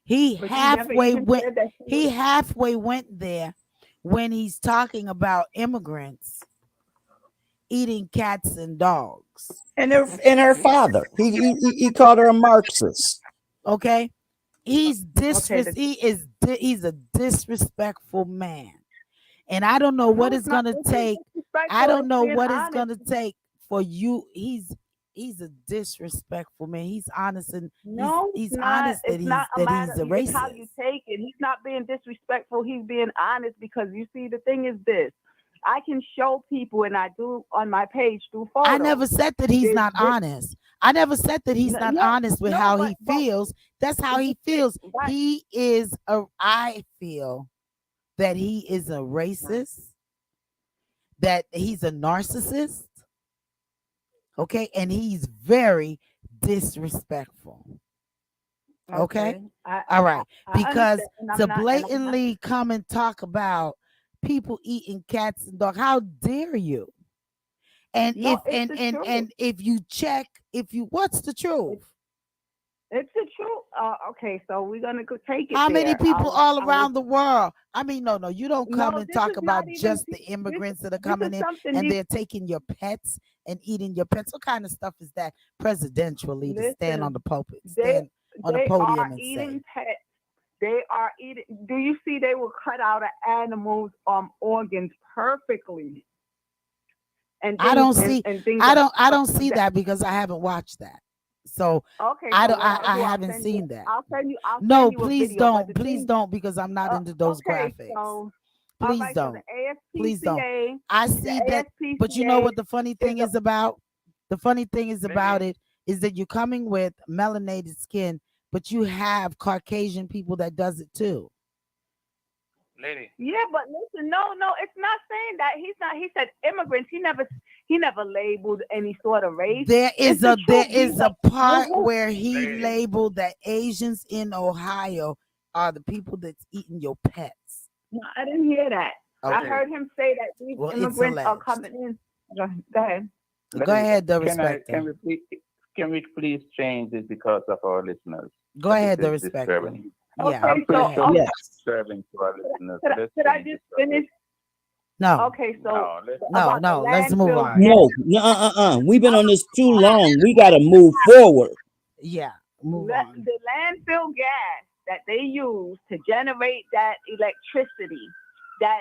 He But you never halfway even went said that she he was. halfway went there when he's talking about immigrants eating cats and dogs. And her father. He called her a Marxist. Okay? Okay, He's a disrespectful man. And I don't know what no, it's it's not. gonna This is take. I disrespectful. don't It's know being what it's honest. gonna take for you. He's a disrespectful man. He's honest and No, it's he's not. honest It's not a that matter. he's a It's how you racist. take it. He's not being disrespectful. He's being honest because you see, the thing is this. I can show people, and I do on my page through I never photos. said that he's There's not this. honest. I never said that he's not Yeah, honest with no, how but he feels. That's how he feels. right. I feel that he is a racist, that he's a narcissist, okay? And he's very disrespectful. Okay? Okay, All right. I Because understand, and to I'm not. blatantly come and talk about people eating cats and dogs, how dare you? And No, it's the truth. if you check, if you what's the truth? It's it's the truth. Okay, so we're gonna go take it How many there. people all I was around the world? I mean, no, you don't no. come and This talk is not about even. just the This immigrants that are this is coming in something and these. they're taking your pets and eating your pets. What kind of stuff is that presidentially to stand on Listen, the pulpit, they stand on a they are podium and eating say? pets. They are eating. Do you see? They will cut out an animal's organs perfectly, and I things don't see and things I don't see that. that because I haven't watched that. So Okay, I so don't what I'll I do, haven't seen that. I'll No, send you a please video. But don't. the Please thing, don't because I'm not into those okay, graphics. so all Please right, so don't. Please don't. I the see that, but you know ASPCA what the funny is thing a is about? The funny thing is about Lady, it is that you're coming with melanated skin, but you have Caucasian people that does it too. lady, yeah, but listen, no, it's not saying that. He's not. He said immigrants. He never labeled any sort of race. It's the There truth. These is are a part who where he lady. labeled that Asians in Ohio are the people that's eating your pets. no, I didn't hear that. I Okay. Lady, heard him say that these Well, it's immigrants are alleged. coming in. Go ahead. Go lady, ahead, the can I respecter. can we please change this because of our listeners? Go This ahead, the is respecter. disturbing. Yeah, I'm Okay, go pretty so ahead. sure this Yes. is disturbing to our listeners. Let's could I change just this finish? subject. No, Okay, so No, let's no, about the no. Let's move landfill on. gas. No. We've been on this too long. We got to move forward. Yeah, move on. The landfill gas that they use to generate that electricity, that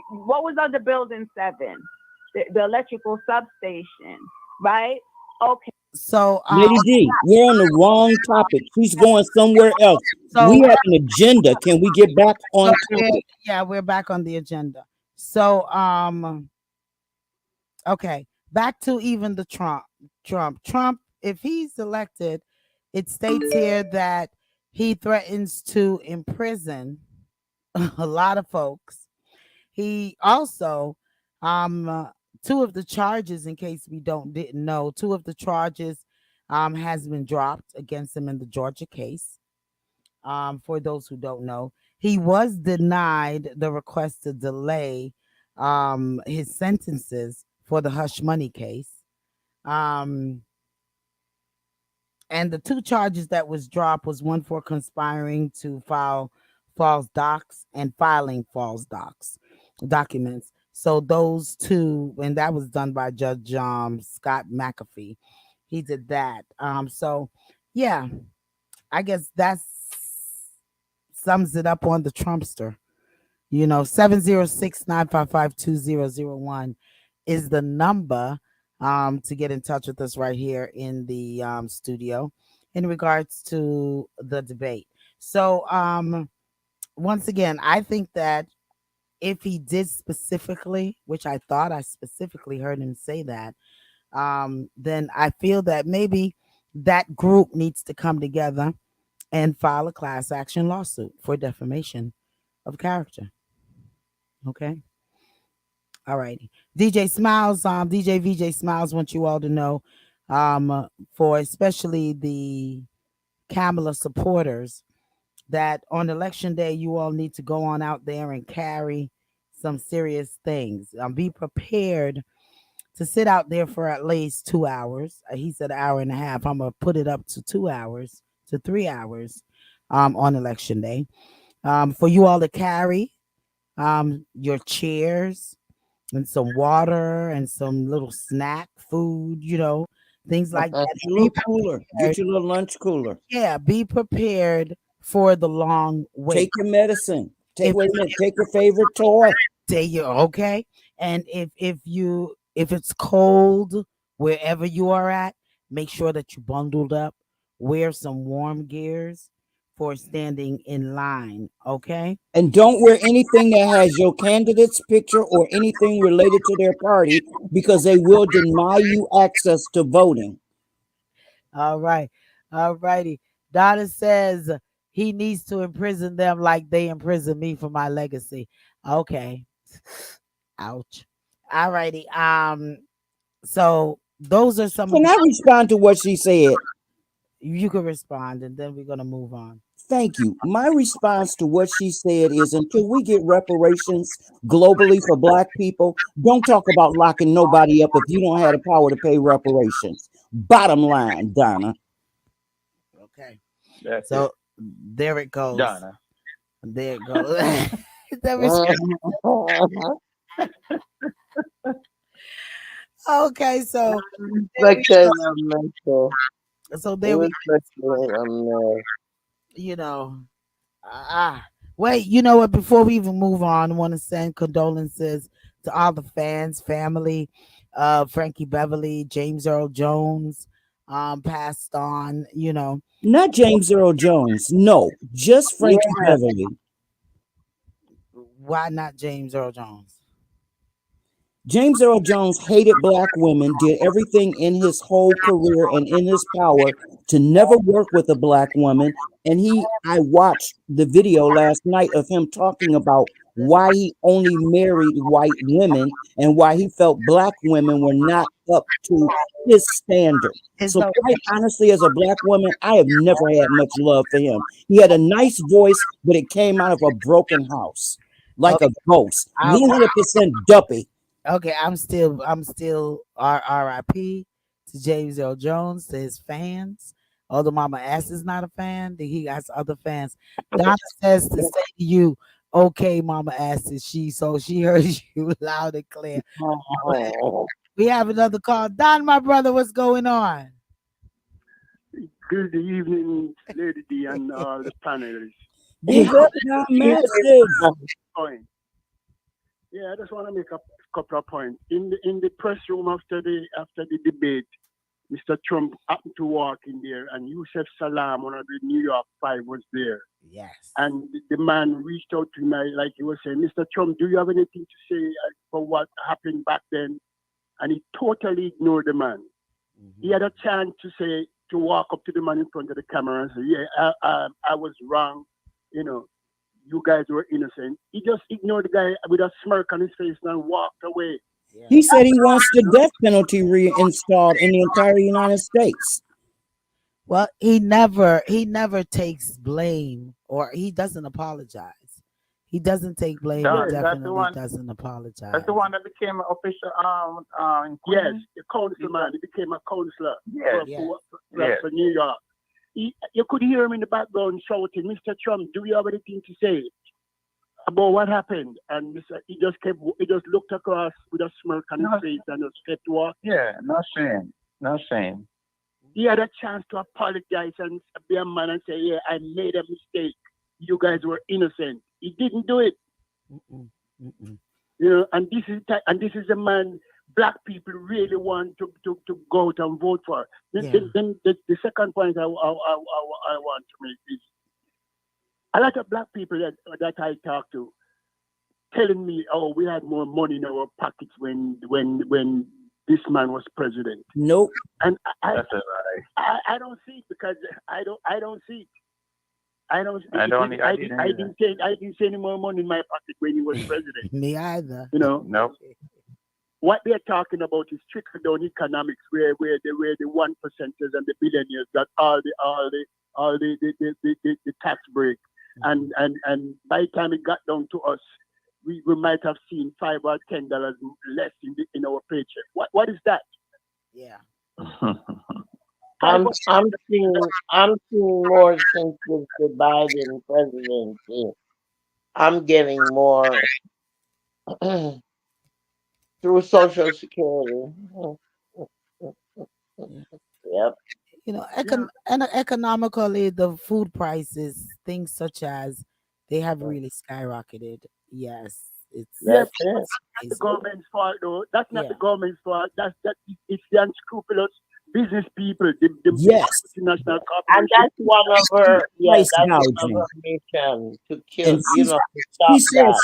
what was under building 7, the electrical substation, right? Okay, So, Lady D, we're on the wrong topic. She's going somewhere else. so, We have an agenda. Can we get back so on we're, topic? yeah, we're back on the agenda. So, okay, back to even the Trump. If he's elected, it states here that he threatens to imprison a lot of folks. He also, two of the charges, in case we didn't know, two of the charges, has been dropped against him in the Georgia case. For those who don't know, he was denied the request to delay, his sentences for the hush money case. Um, and the two charges that was dropped was one for conspiring to file false docs and filing false documents. So those two, and that was done by Judge Scott McAfee. He did that. So yeah, I guess that's sums it up on the Trumpster. 706-955-2001 is the number to get in touch with us right here in the studio in regards to the debate. So once again, I think that if he did specifically, which I thought I specifically heard him say that, then I feel that maybe that group needs to come together and file a class action lawsuit for defamation of character. Okay. All righty. DJ Smiles, DJ VJ Smiles wants you all to know, for especially the Kamala supporters, that on election day, you all need to go on out there and carry some serious things. Be prepared to sit out there for at least 2 hours. He said an hour and a half. I'm gonna put it up to 2 hours to 3 hours on election day. For you all to carry your chairs and some water and some little snack food, things like that. Your Be little cooler. prepared. Get your little lunch cooler. Yeah, be prepared for the long wait. Take your medicine. If Wait a minute. Take your favorite toy. say you okay, and if it's cold wherever you are at, make sure that you bundled up. Wear some warm gears for standing in line. Okay. And don't wear anything that has your candidate's picture or anything related to their party because they will deny you access to voting. All right. All righty. Donna says he needs to imprison them like they imprisoned me for my legacy. Okay. Ouch. All righty. So those are some of Can I respond to what she said? you can respond and then we're gonna move on. Thank you. My response to what she said is until we get reparations globally for Black people, don't talk about locking nobody up if you don't have the power to pay reparations. Bottom line, Donna. Okay. That's So it. there it goes. Donna. There it goes. That was- okay, so there we Because go. I'm mental. So It there we was because I'm mad. you know wait, you know what, before we even move on, I want to send condolences to all the fans, family, Frankie Beverly, James Earl Jones, passed on, Not James Earl Jones. No, just Yeah, Frankie Beverly. why not James Earl Jones? James Earl Jones hated Black women, did everything in his whole career and in his power to never work with a Black woman. And I watched the video last night of him talking about why he only married white women and why he felt Black women were not up to his standard. It's So, so quite honestly, as a Black woman, I have never had much love for him. He had a nice voice, but it came out of a broken house like okay. a ghost, I, 100% duppy. okay, I'm still RIP to James Earl Jones, to his fans. Although Mama Ass is not a fan, he has other fans. Donna says to say to you, okay, Mama Ass is she heard you loud and clear. We have another call. Don, my brother, what's going on? Good evening, Lady D, and all the panelists. Big up now, massive. Point. Yeah, I just want to make a couple of points. In the press room after the debate, Mr. Trump happened to walk in there, and Yusef Salam, one of the New York Five, was there. Yes. And the man reached out to him like he was saying, Mr. Trump, do you have anything to say for what happened back then? And he totally ignored the man. Mm-hmm. He had a chance to walk up to the man in front of the camera and say, yeah, I was wrong. You guys were innocent. He just ignored the guy with a smirk on his face and walked away. Yeah. He said he wants the death penalty reinstalled in the entire United States. Well, he never takes blame, or he doesn't apologize. He doesn't take blame. Don, He that's the definitely one. doesn't apologize. That's the one that became an official in Yes, Queens? the councilman. He became a councillor Yes. for New York. You could hear him in the background shouting, Mr. Trump, do you have anything to say about what happened? And he just looked across with a smirk on his face and just kept walking. Yeah, no shame. No shame. He had a chance to apologize and be a man and say, yeah, I made a mistake. You guys were innocent. He didn't do it. Mm-mm, mm-mm. And this is a man Black people really want to go out and vote for. Then the second point I want to make is a lot of Black people that I talk to telling me, oh, we had more money in our pockets when this man was president. Nope. And That's a lie. I don't see it because I don't see it. I didn't see any more money in my pocket when he was president. Me either. Nope. What they're talking about is trickle down economics, where the 1%ers and the billionaires got all the tax break, and by the time it got down to us, we might have seen $5 or $10 less in our paycheck. What is that? Yeah. Five I'm or I'm seeing more since the Biden presidency. I'm getting more through Social Security. Yeah. Yep. yeah, And economically, the food prices, things such as they have really skyrocketed. Yes, yeah. That's it's it. Not the crazy. government's fault though. That's not the Yeah. government's fault. It's the unscrupulous business people, the Yes, multinational And corporations. that's one of her, yeah, price that's one of gouging. her mission to And kill, to she stop said that.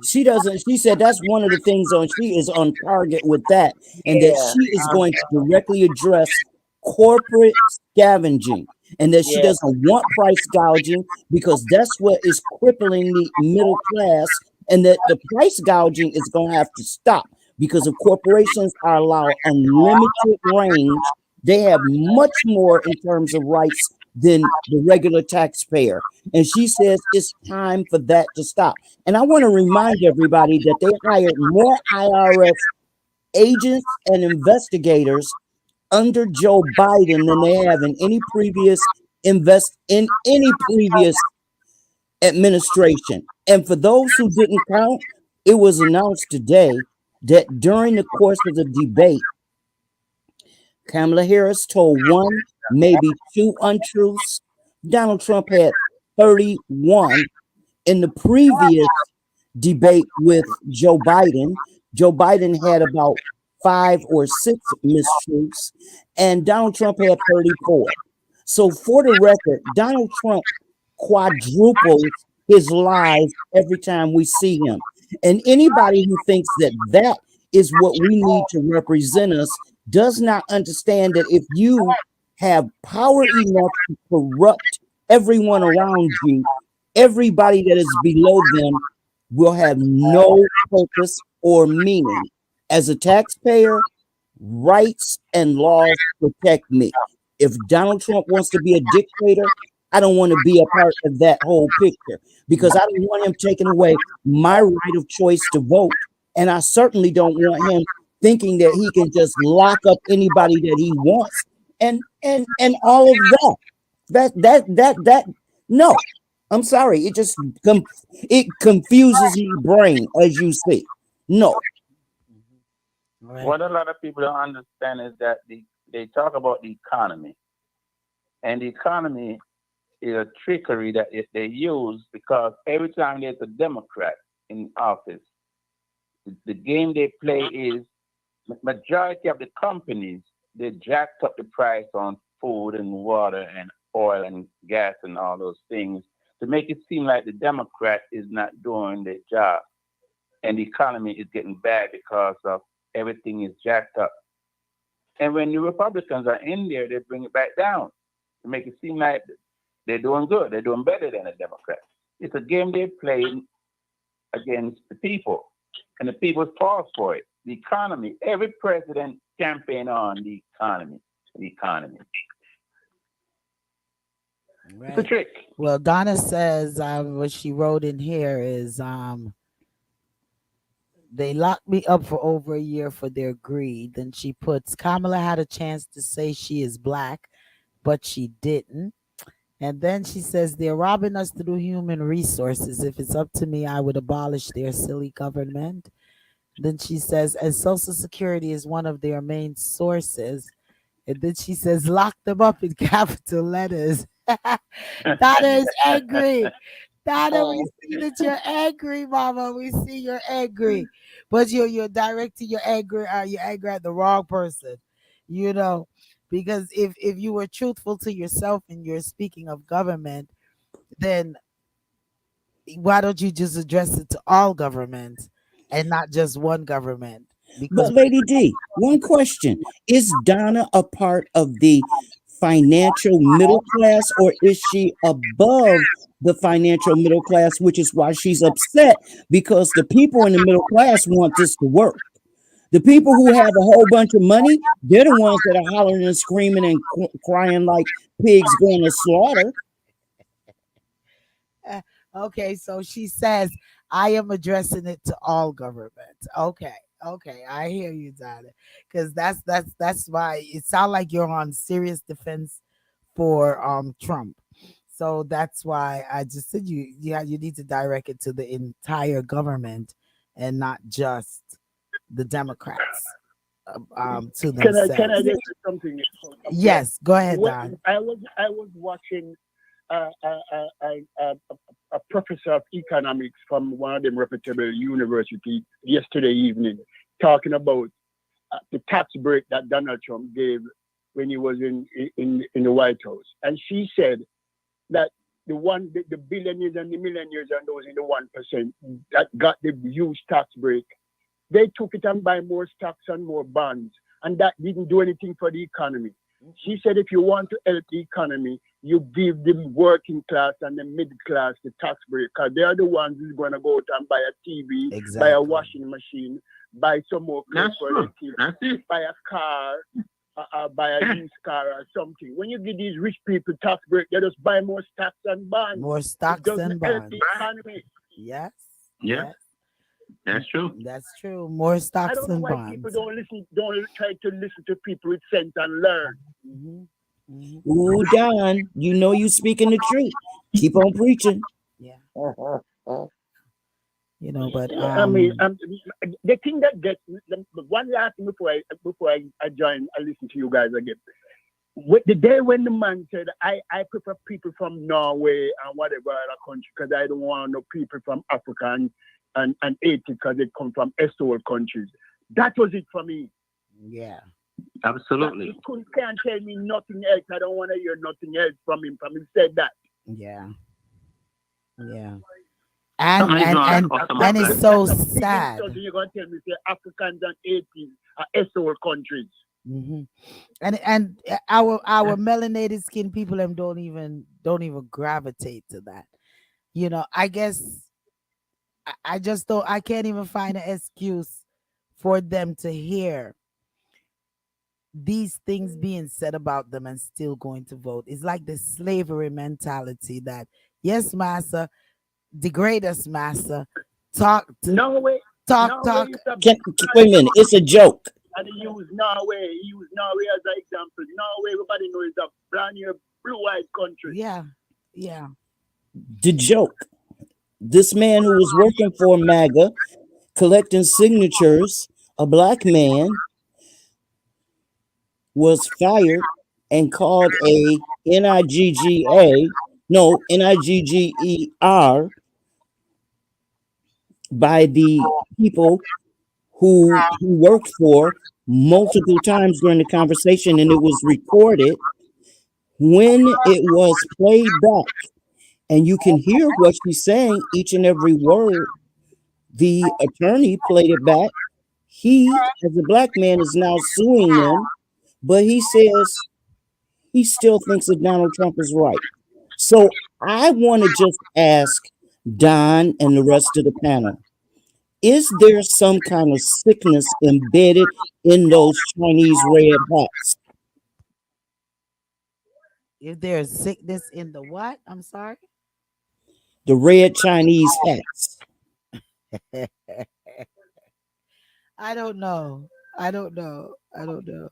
she doesn't. She said that's one of the things on. She is on target with that, and that Yeah, she is going to directly address corporate scavenging, and that she yeah, doesn't want price gouging because that's what is crippling the middle class, and that the price gouging is going to have to stop because if corporations are allowed unlimited range, they have much more in terms of rights than the regular taxpayer. And she says it's time for that to stop. And I want to remind everybody that they hired more IRS agents and investigators under Joe Biden than they have in any previous administration. And for those who didn't count, it was announced today that during the course of the debate, Kamala Harris told one, maybe two untruths. Donald Trump had 31 in the previous debate with Joe Biden. Joe Biden had about 5 or 6 mistruths, and Donald Trump had 34. So, for the record, Donald Trump quadruples his lies every time we see him. And anybody who thinks that that is what we need to represent us does not understand that if you have power enough to corrupt everyone around you, everybody that is below them will have no purpose or meaning. As a taxpayer, rights and laws protect me. If Donald Trump wants to be a dictator, I don't want to be a part of that whole picture because I don't want him taking away my right of choice to vote. And I certainly don't want him thinking that he can just lock up anybody that he wants and all of that. That no. I'm sorry. It confuses my brain as you see. No. Right. What a lot of people don't understand is that they talk about the economy, and the economy is a trickery that they use because every time there's a Democrat in office, the game they play is majority of the companies they jacked up the price on food and water and oil and gas and all those things to make it seem like the Democrat is not doing their job and the economy is getting bad because of everything is jacked up. And when the Republicans are in there, they bring it back down to make it seem like they're doing good, they're doing better than the Democrats. It's a game they play against the people, and the people fall for it. The economy, every president campaign on the economy, the economy. It's a Right. trick. Well, Donna says what she wrote in here is they locked me up for over a year for their greed. Then she puts Kamala had a chance to say she is black, but she didn't. And then she says they're robbing us through human resources. If it's up to me, I would abolish their silly government. Then she says, and Social Security is one of their main sources. And then she says, lock them up in capital letters. Donna is angry. Donna, we Oh, see that you're angry, Mama. We see you're angry, but you're directing your anger. You're angry at the wrong person, you know, because if you were truthful to yourself and you're speaking of government, then why don't you just address it to all governments and not just one government? Because But Lady D, one question. Is Donna a part of the financial middle class or is she above the financial middle class, which is why she's upset because the people in the middle class want this to work. The people who have a whole bunch of money, they're the ones that are hollering and screaming and crying like pigs going to slaughter. okay, so she says, I am addressing it to all government. Okay, okay, I hear you, Donna. Because that's why it sounds like you're on serious defense for Trump. So that's why I just said you need to direct it to the entire government and not just the Democrats to Can I themselves. just say something? Okay. Yes, go ahead, When Don. I was watching a professor of economics from one of them reputable university yesterday evening talking about the tax break that Donald Trump gave when he was in the White House, and she said that the billionaires and the millionaires and those in the 1% that got the huge tax break, they took it and buy more stocks and more bonds, and that didn't do anything for the economy. She said if you want to help the economy, you give the working class and the middle class the tax break, because they're the ones who's going to go out and buy a TV, buy a Exactly. washing machine, buy some more clothes That's for true. their kids, That's it. buy a car, buy a used car or something. When you give these rich people tax break, they just buy more stocks and bonds. More It stocks doesn't and help bonds. the economy. Yes, Yeah, yes, that's true. that's true. More I stocks don't know and why people bonds. don't try to listen to people with sense and learn. Hmm. Hmm. Ooh, Don, you know you speaking the truth. Keep on preaching. Yeah, Mhm. but I mean, the thing that gets the one last thing before I join, I listen to you guys again. The day when the man said, I prefer people from Norway and whatever other country because I don't want no people from Africa and Haiti because they come from S-hole countries. That was it for me. yeah, Absolutely. He can't tell me nothing else. I don't want to hear nothing else from him. From him said that. yeah, yeah. And Something is and wrong and with customer and it's service. so That's a big sad. insult. You're gonna tell me say Africans and Haitis are S-hole countries. Hmm. And our melanated skin people them don't even gravitate to that. I guess I just don't. I can't even find an excuse for them to hear these things being said about them and still going to vote. It's like the slavery mentality that yes, massa, degrade us, massa, talk, Norway, Norway talk. is a Wait a minute. It's a joke. and he used Norway. He used Norway as an example. Norway, everybody knows is a brand new blue-white country. Yeah, yeah, The joke. This man who was working for MAGA, collecting signatures, a black man, was fired and called a NIGGA, no, NIGGER by the people who he worked for multiple times during the conversation, and it was recorded. When it was played back, and you can hear what she's saying, each and every word, the attorney played it back. He, as a black man, is now suing them, but he says he still thinks that Donald Trump is right. So I want to just ask Don and the rest of the panel, is there some kind of sickness embedded in those Chinese red hats? if there's sickness in the what? I'm sorry. The red Chinese hats. I don't know. I don't know. I don't know.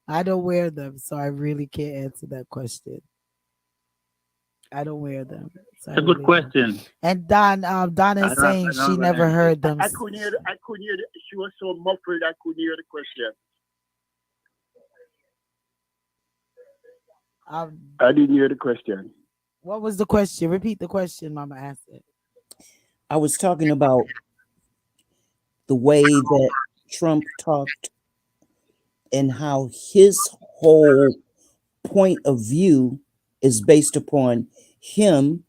I don't wear them, so I really can't answer that question. I don't wear them, so I It's a good really don't. question. And Don I is don't, saying I don't she have an never answer. heard them. I couldn't hear. I couldn't hear. She was so muffled. I couldn't hear the question. Um, I didn't hear the question. what was the question? Repeat the question, Mama asked it. I was talking about the way that Trump talked and how his whole point of view is based upon him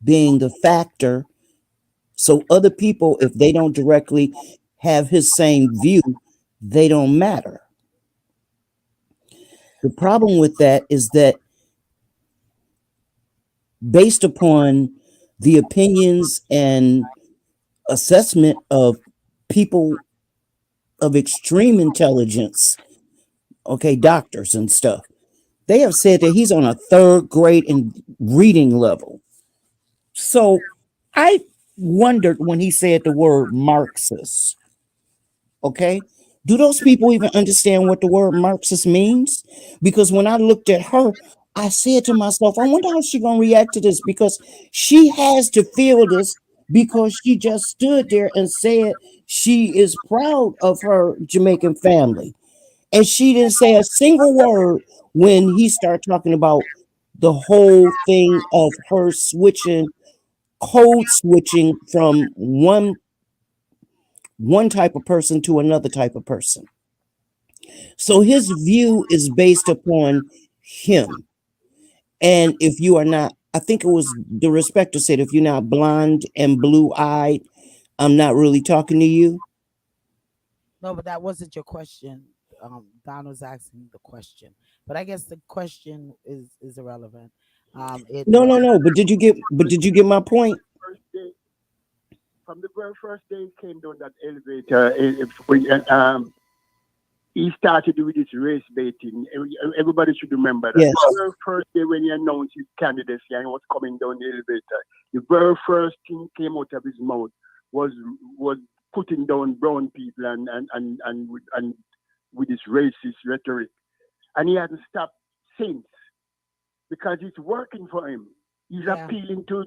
being the factor. So other people, if they don't directly have his same view, they don't matter. The problem with that is that based upon the opinions and assessment of people of extreme intelligence, okay, doctors and stuff, they have said that he's on a third grade in reading level. So I wondered when he said the word Marxist. Okay. Do those people even understand what the word Marxist means? Because when I looked at her, I said to myself, I wonder how she gonna react to this because she has to feel this because she just stood there and said she is proud of her Jamaican family. And she didn't say a single word when he started talking about the whole thing of her switching, code switching from one type of person to another type of person. So his view is based upon him. And if you are not, I think it was the respecter said, if you're not blonde and blue eyed, I'm not really talking to you. No, but that wasn't your question. Don was asking the question, but I guess the question is irrelevant. It No, no, no. But did you get my point? First day, from the very first day he came down that elevator, he started with this race baiting. Everybody should remember that. Yes. The very first day when he announced his candidacy and he was coming down the elevator, the very first thing came out of his mouth was was putting down brown people and with this racist rhetoric. And he hasn't stopped since because it's working for him. He's yeah. appealing to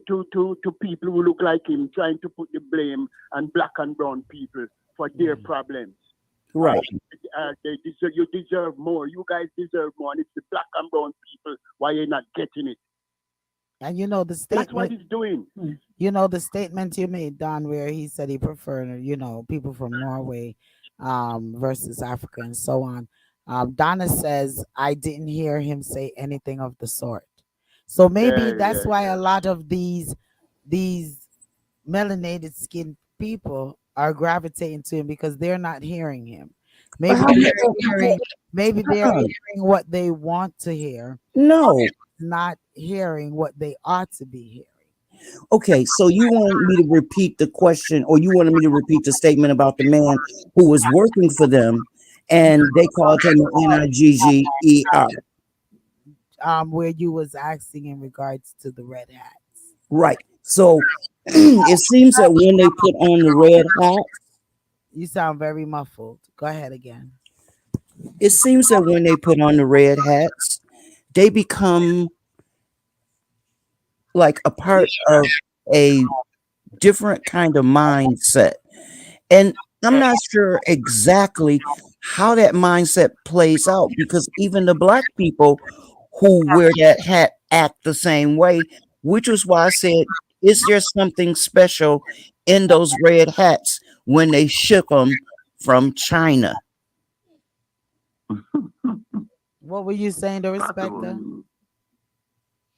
people who look like him, trying to put the blame on black and brown people for their problems. Right. You deserve more. You guys deserve more. And it's the black and brown people. Why you're not getting it? And you know the That's what statement. he's doing. You know the statement you made, Don, where he said he preferred, people from Norway, versus Africa and so on. Donna says I didn't hear him say anything of the sort. So maybe Yeah, that's yeah, why a yeah. lot of these melanated skinned people are gravitating to him because they're not hearing him. But Maybe how they're you hearing maybe they're uh-uh. hearing what they want to hear, No. not hearing what they ought to be hearing. Okay, so you want me to repeat the question, or you wanted me to repeat the statement about the man who was working for them and they called him an Nigger. Where you was asking in regards to the red hats. Right. So it seems that when they put on the red hat, You sound very muffled. Go ahead again. it seems that when they put on the red hats, they become like a part of a different kind of mindset. And I'm not sure exactly how that mindset plays out because even the black people who wear that hat act the same way, which was why I said, is there something special in those red hats when they ship them from China? What were you saying to Respecter? Possible.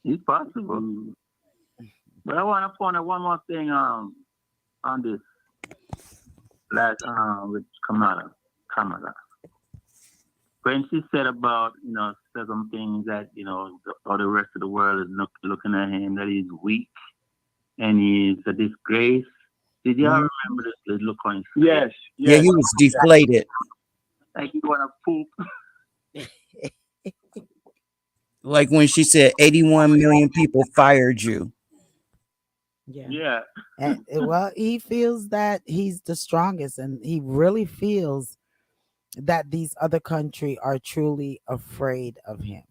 It's possible. But I want to point out one more thing on this last with Kamala. When she said about certain things that all the rest of the world is looking at him that he's weak and he's a disgrace. Did y'all Mhm. remember the look on his face? Yes, Yeah, yes. he was deflated. Like he wanna poop. Like when she said 81 million people fired you. Yeah. Yeah. Well, he feels that he's the strongest, and he really feels that these other country are truly afraid of him.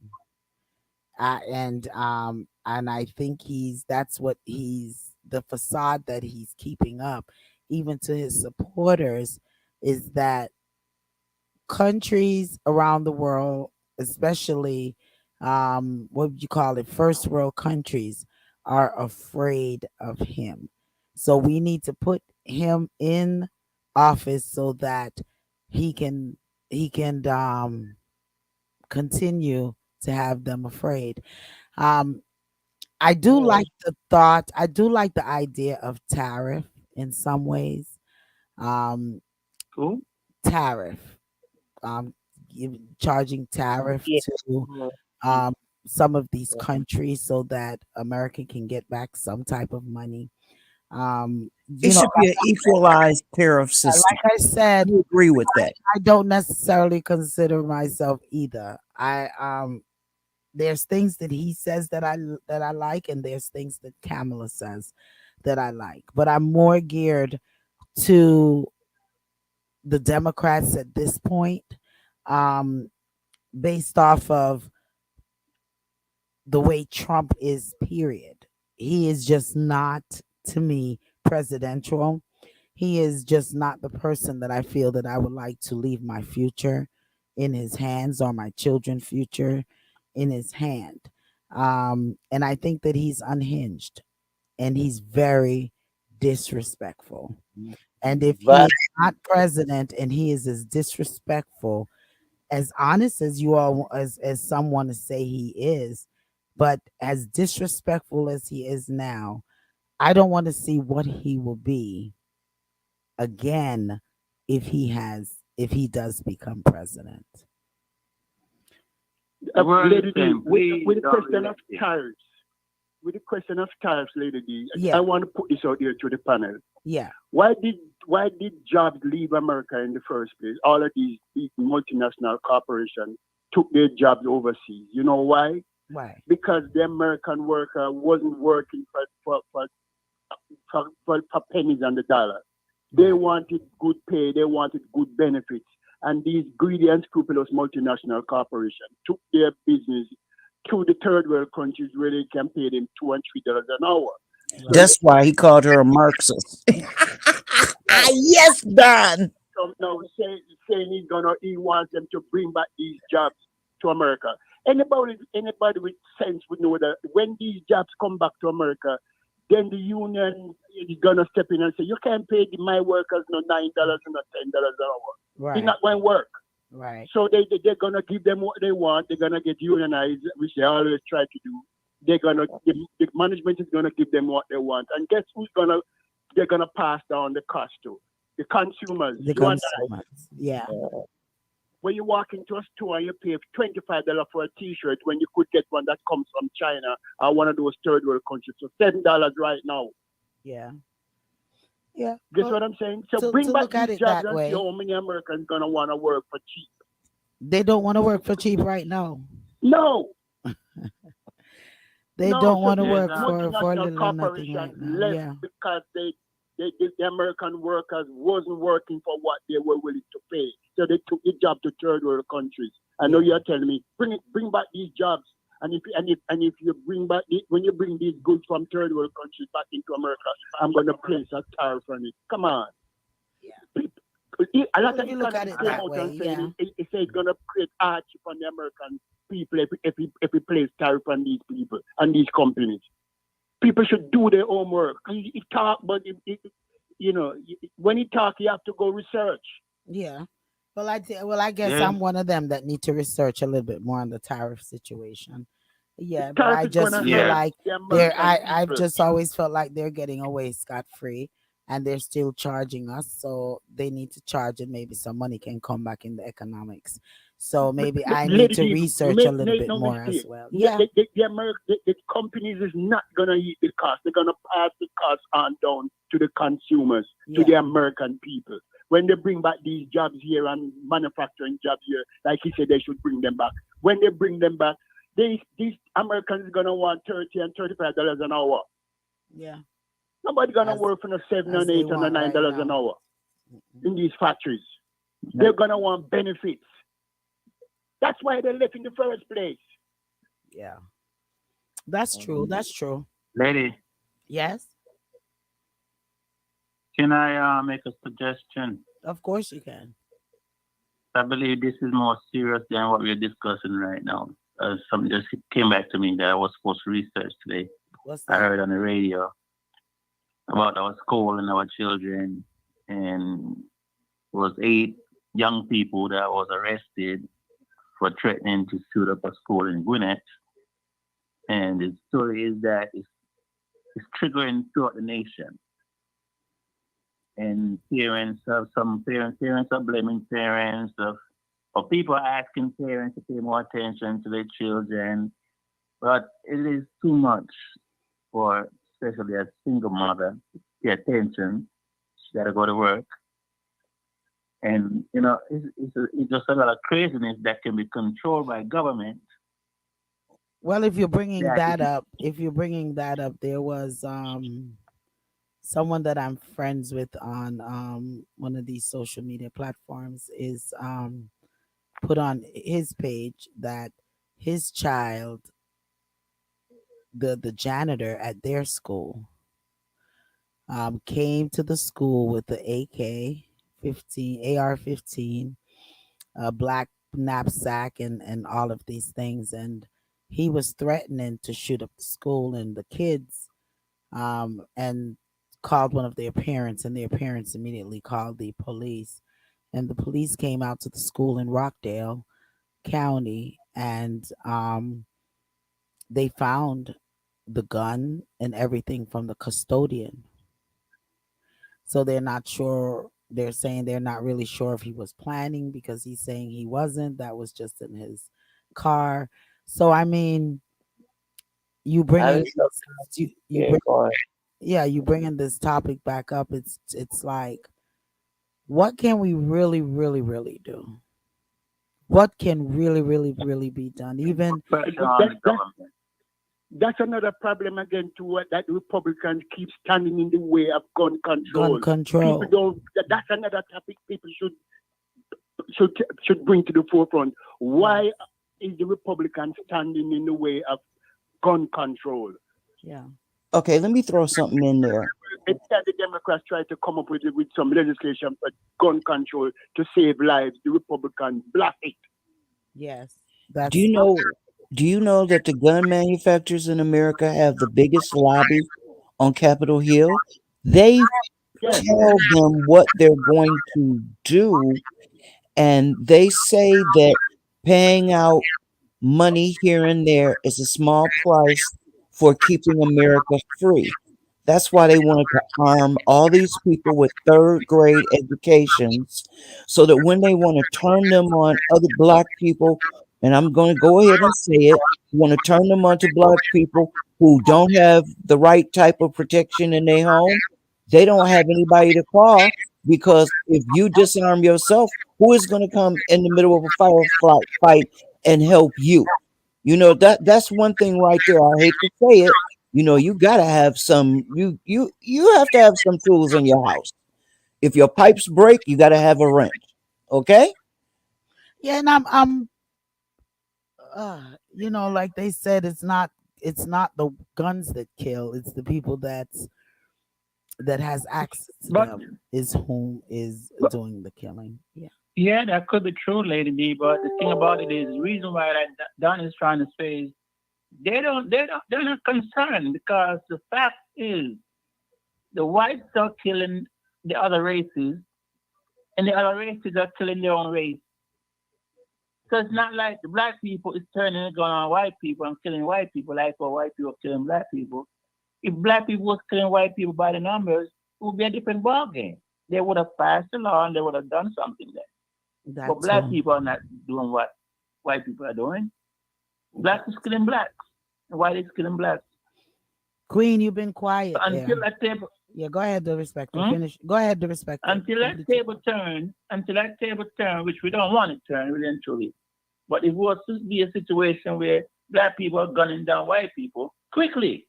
And I think that's what he's the facade that he's keeping up, even to his supporters, is that countries around the world, especially what would you call it, first world countries, are afraid of him. So we need to put him in office so that he can continue to have them afraid. Um, I do like the thought. I do like the idea of tariff in some ways. Um, Cool. Tariff, um, charging tariff Yeah. to um, some of these countries so that America can get back some type of money. It should be an equalized tariff system. Like I said, I agree with that. I don't necessarily consider myself either. There's things that he says that I like, and there's things that Kamala says. that I like, but I'm more geared to the Democrats at this point, um, based off of the way Trump is, period. He is just not, to me, presidential. He is just not the person that I feel that I would like to leave my future in his hands, or my children's future in his hand. And I think that he's unhinged and he's very disrespectful. And if he But is not president and he is as disrespectful, as honest as you all, as some want to say he is, but as disrespectful as he is now, I don't want to see what he will be again if he does become president. Lady D, with the question of tariffs, Lady D, Yeah. I want to put this out there to the panel. Yeah. Why did jobs leave America in the first place? All of these big multinational corporations took their jobs overseas. You know why? Why? Because the American worker wasn't working for pennies on the dollar. They wanted good pay, they wanted good benefits. And these greedy and scrupulous multinational corporations took their business to the third world countries where they can pay them $2 and $3 an hour. That's why he called her a Marxist. Yes, Don. So now saying he wants them to bring back these jobs to America. Anybody with sense would know that when these jobs come back to America, then the union is gonna step in and say, you can't pay my workers no $9 and no $10 an hour. Right. It's not going to work. Right. So they're gonna give them what they want. They're gonna get unionized, which they always try to do. The management is gonna give them what they want, and guess they're gonna pass down the cost to? The consumers. The consumers. Yeah. When you walk into a store and you pay $25 for a T-shirt when you could get one that comes from China or one of those third world countries, so $7 right now. Yeah. Yeah. Guess what I'm saying? So bring back these jobs and see how many Americans gonna want to work for cheap. They don't want to work for cheap right now. No. They don't want to work for multinational little or nothing right now. left Yeah. because the American workers wasn't working for what they were willing to pay. So they took the job to third world countries. I know you're telling me, bring back these jobs. And if you when you bring these goods from third world countries back into America, I'm gonna place a tariff on it. Come on. Yeah. A lot of you look at it that way, it says it's gonna create hardship on the American people if we place tariff on these people and these companies. People should do their homework. You talk, but when you talk, you have to go research. Yeah. Well, I guess I'm one of them that need to research a little bit more on the tariff situation. Yeah, but I just feel like I've just always felt like they're getting away scot-free and they're still charging us. So they need to charge and maybe some money can come back in the economics. So maybe I need to research a little bit more as well. Yeah. The companies is not going to eat the cost. They're going to pass the cost on down to the consumers, to the American people. When they bring back these jobs here and manufacturing jobs here, like he said, they should bring them back. When they bring them back, these Americans are gonna want $30 and $35 an hour. Yeah. Nobody's gonna work for no $7 and $8 and $9 an hour in these factories. They're gonna want benefits. That's why they left in the first place. Yeah. That's true. That's true. Lady. Yes. Can I make a suggestion? Of course you can. I believe this is more serious than what we're discussing right now. Something just came back to me that I was supposed to research today. What's that? I heard on the radio about our school and our children, and it was 8 young people that was arrested for threatening to shoot up a school in Gwinnett. And the story is that it's triggering throughout the nation. And parents are blaming parents of people are asking parents to pay more attention to their children. But it is too much for especially a single mother to pay attention. She gotta go to work. And it's just a lot of craziness that can be controlled by government. Well, if you're bringing that up, there was someone that I'm friends with on one of these social media platforms is put on his page that his child, the janitor at their school, came to the school with the AR-15, a black knapsack, and all of these things, and he was threatening to shoot up the school and the kids, and called one of their parents, and their parents immediately called the police, and the police came out to the school in Rockdale County, and they found the gun and everything from the custodian. So they're not sure. They're saying they're not really sure if he was planning, because he's saying he wasn't. That was just in his car. So I mean, you I bringing mean, look, you yeah, bring, go on. yeah, you bringing this topic back up. It's like, what can we really, really, really do? What can really, really, really be done? Even Pressure on the government. That's another problem again too. That Republicans keep standing in the way of gun gun control. People control. don't. That's another topic people should should bring to the forefront. Why is the Republicans standing in the way of gun control? Yeah. Okay, let me throw something in there. Instead, the Democrats try to come up with some legislation for gun control to save lives. The Republicans block it. Yes. Do That's you know do you know that the gun manufacturers in America have the biggest lobby on Capitol Hill? They Yes, tell them what they're going to do, and they say that paying out money here and there is a small price for keeping America free. That's why they wanted to arm all these people with third grade educations so that when they want to turn them on other black people, and I'm going to go ahead and say it, want to turn them on to black people who don't have the right type of protection in their home, they don't have anybody to call, because if you disarm yourself, who is going to come in the middle of a fight and help you? That's one thing right there. I hate to say it. You gotta have some. You have to have some tools in your house. If your pipes break, you gotta have a wrench. Okay. yeah, and I'm like they said, it's not the guns that kill, it's the people that has access to But, them is whom is but doing the killing. Yeah. yeah, that could be true, Lady D. But the thing about it is, the reason why that Don is trying to say is they're not concerned, because the fact is the whites are killing the other races, and the other races are killing their own race. So it's not like the black people is turning a gun on white people and killing white people, like for white people killing black people. If black people was killing white people by the numbers, it would be a different ballgame. They would have passed a law and they would have done something there. That But black too. people are not doing what white people are doing. Blacks is killing blacks, and white is killing blacks. Queen, you've been So quiet there. until that table, Yeah, go ahead, the respecter. hmm? Finish. Go ahead, the respecter. Complete your point. Until that table turn, which we don't want it turn, really and truly. But if it was to be a situation where black people are gunning down white people, quickly,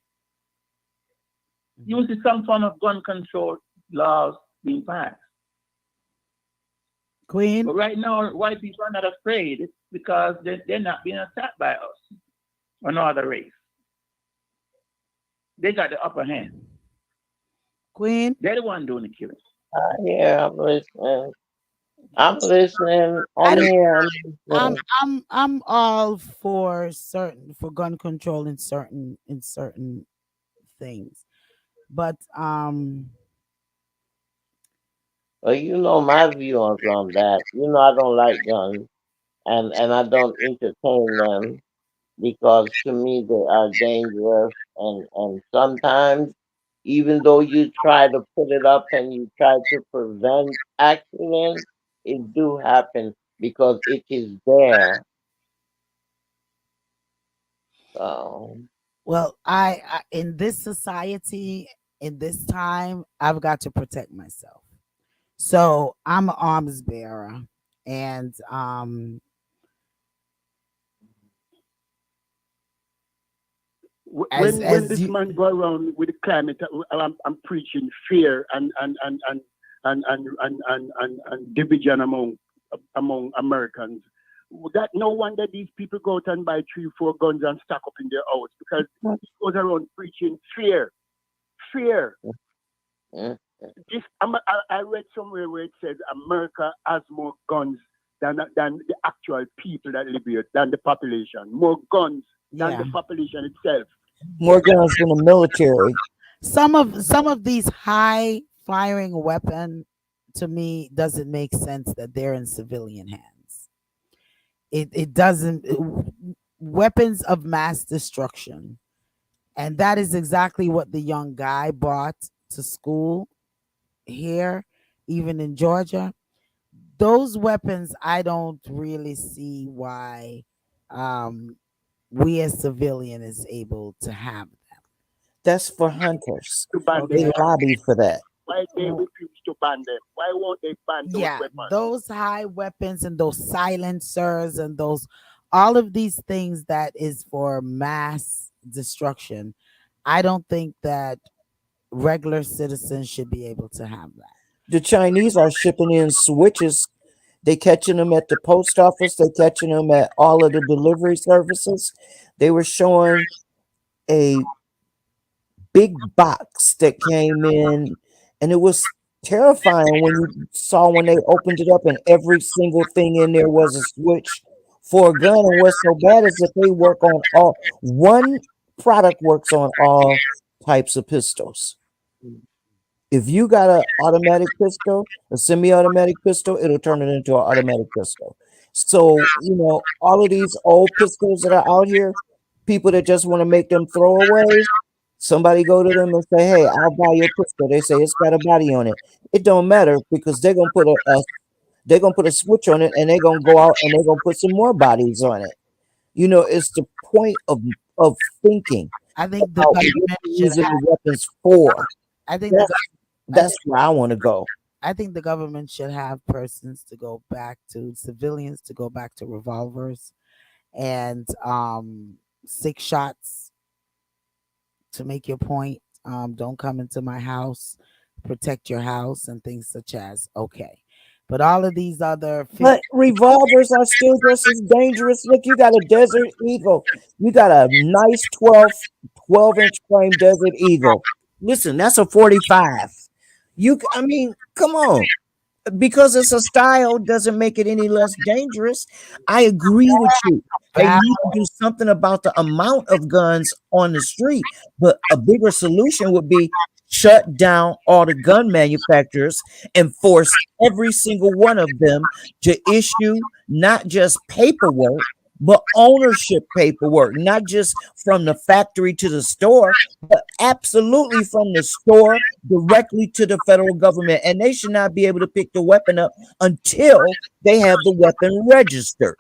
you will see some form of gun control laws being passed. Queen. But right now, white people are not afraid because they're not being attacked by us or no other race. They got the upper hand. Queen. They're the one doing the killing. Yeah, I'm listening. I'm listening. I I'm don't. here. I'm I'm listening. I'm I'm all for gun control in certain things, but Well, you know my views on that. I don't like guns, and I don't entertain them because to me they are dangerous, and sometimes even though you try to put it up and you try to prevent accidents, it do happen because it is there. So well, I in this society, in this time, I've got to protect myself. So I'm an arms bearer, and When as this you man go around with the climate, I'm preaching fear and division among Americans. That no wonder these people go out and buy 3, 4 guns and stack up in their house because he goes around preaching fear, fear. This I read somewhere where it says America has more guns than the actual people that live here, than the population. More guns than yeah. the population itself. More guns than the military. Some of these high firing weapon to me doesn't make sense that they're in civilian hands. It doesn't weapons of mass destruction. And that is exactly what the young guy brought to school here, even in Georgia. Those weapons, I don't really see why um, we as civilian is able to have That's for hunters. To ban them, They them. lobbied for that. why they Okay. refuse to ban them? Why won't they ban those Yeah, weapons? those high weapons and those silencers and those all of these things that is for mass destruction. I don't think that regular citizens should be able to have that. The Chinese are shipping in switches. They catching them at the post office. They catching them at all of the delivery services. They were showing a big box that came in, and it was terrifying when you saw when they opened it up, and every single thing in there was a switch for a gun. And what's so bad is that they work on all one product works on all types of pistols. If you got an automatic pistol, a semi-automatic pistol, it'll turn it into an automatic pistol. So, all of these old pistols that are out here, people that just want to make them throwaways, somebody go to them and say, "Hey, I'll buy your pistol." They say it's got a body on it. It don't matter because they're gonna put a switch on it, and they're gonna go out and they're gonna put some more bodies on it. It's the point of thinking I think the about what government you're should using have. the weapons for. I think the. That's gov- I that's think. where I want to go. I think the government should have persons to go back to civilians to go back to revolvers and 6 shots to make your point. Don't come into my house, protect your house, and things such as okay. But all of these other 50, But revolvers are still just as dangerous. Look, you got a Desert Eagle. You got a nice 12-inch frame Desert Eagle. Listen, that's a 45. I mean, come on. Because it's a style doesn't make it any less dangerous. I agree with you. They val- need to do something about the amount of guns on the street, but a bigger solution would be shut down all the gun manufacturers and force every single one of them to issue not just paperwork but ownership paperwork, not just from the factory to the store, but absolutely from the store directly to the federal government. And they should not be able to pick the weapon up until they have the weapon registered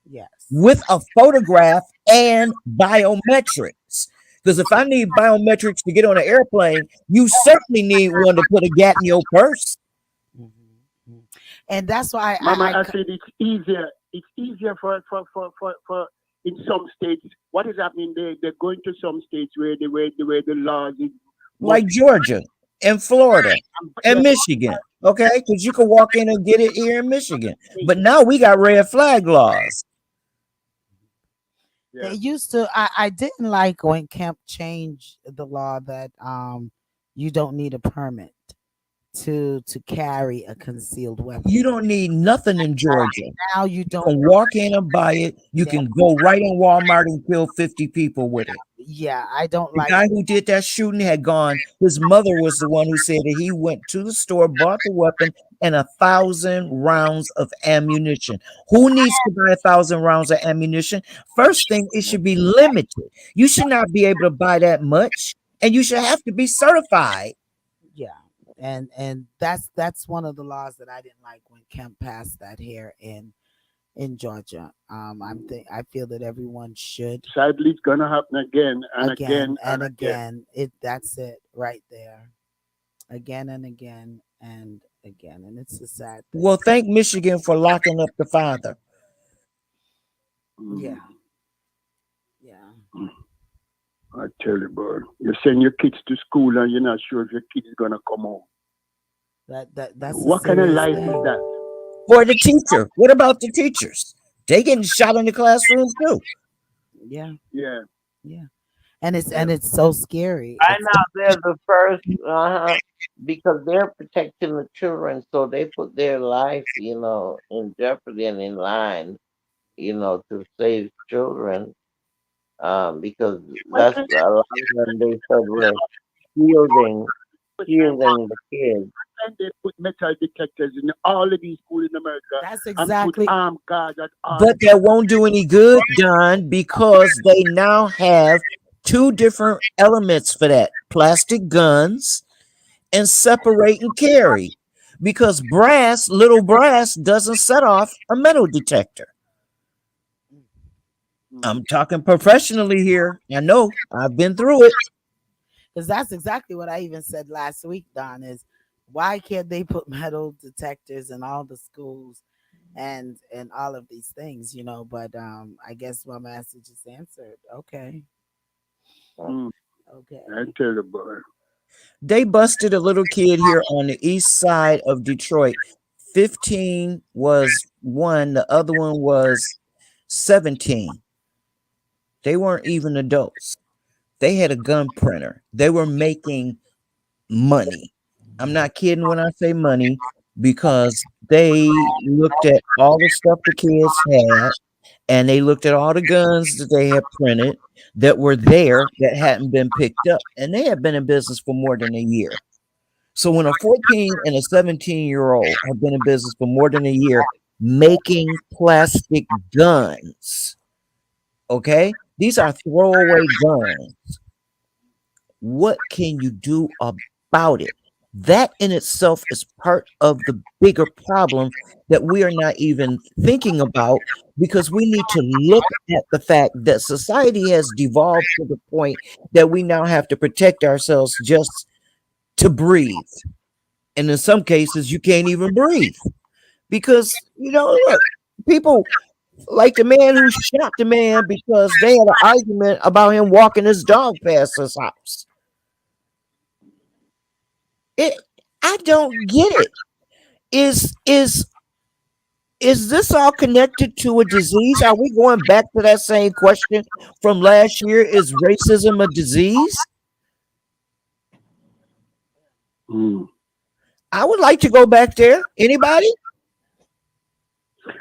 yes. with a photograph and biometrics. Because if I need biometrics to get on an airplane, you certainly need one to put a gat in your purse. Mhm, mhm. And that's why Mama, I said it's easier. It's easier for in some states. What is happening? They're going to some states where the laws is much. Like Georgia and Florida and Michigan. Okay, because you can walk in and get it here in Michigan. But now we got red flag laws. they Yeah. used to. I didn't like when Kemp changed the law that you don't need a permit to carry a concealed weapon. You don't need nothing in Georgia. Now you You don't. can walk in and buy it. You can go right in Walmart and kill 50 people with it. Yeah, I don't The like. guy who did that shooting had gone. His mother was the one who said that he went to the store, bought the weapon, and 1,000 rounds of ammunition. Who needs to buy 1,000 rounds of ammunition? First thing, it should be limited. You should not be able to buy that much, and you should have to be certified. Yeah, and that's one of the laws that I didn't like when Kemp passed that here in Georgia. I feel that everyone should Sadly, it's gonna happen again and again again and and again. again. That's it right there. Again and again and again, and it's a sad thing. Well, thank Michigan for locking up the father. Yeah, yeah. I tell you, boy. You send your kids to school and you're not sure if your kid is gonna come home. That's a What kind of serious life is thing. that? Or the teacher. What about the teachers? They getting shot in the classrooms too. Yeah, Yeah, yeah. And it's yeah. so scary. Right It's now, they're the first, because they're protecting the children, so they put their life, in jeopardy and in line, to save children. Because Well, that's a lot of them they said were shielding, shielding the kids. and they put metal detectors in all of these schools in America that's and put exactly armed guards at all But of these that won't do any good, Don, because they now have two different elements for that: plastic guns and separate and carry. Because little brass doesn't set off a metal detector. schools. I'm talking professionally here. I know I've been through it. because that's exactly what I even said last week, Don, is why can't they put metal detectors in all the schools and all of these things, but I guess my message is answered. Okay. Mm. I Okay. tell you, boy. They busted a little kid here on the east side of Detroit. 15 was one, the other one was 17. They weren't even adults. They had a gun printer. They were making money. I'm not kidding when I say money because they looked at all the stuff the kids had and they looked at all the guns that they had printed that were there that hadn't been picked up. And they had been in business for more than a year. So when a 14 and a 17-year-old have been in business for more than a year making plastic guns, okay? These are throwaway guns. What can you do about it? That in itself is part of the bigger problem that we are not even thinking about because we need to look at the fact that society has devolved to the point that we now have to protect ourselves just to breathe. And in some cases, you can't even breathe because, look, people like the man who shot the man because they had an argument about him walking his dog past his house. It, I don't get it. Is is is this all connected to a disease? Are we going back to that same question from last year? Is racism a disease? Mm. I would like to go back there. Anybody?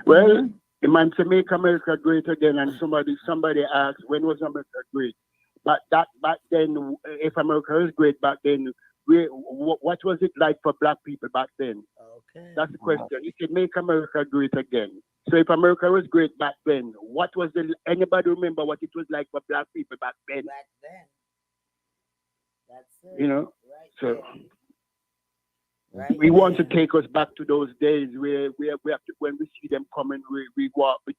Well, the man to make America great again, and somebody asked when was America great? But that back then, if America was great back then, what was it like for black people back then? Okay. That's the question. He said, make America great again. So if America was great back then, what was anybody remember what it was like for black people back then? Back then. That's You it. know? Right So there. Right we want to there. take us back to those days where we have to, when we see them coming, we walk, we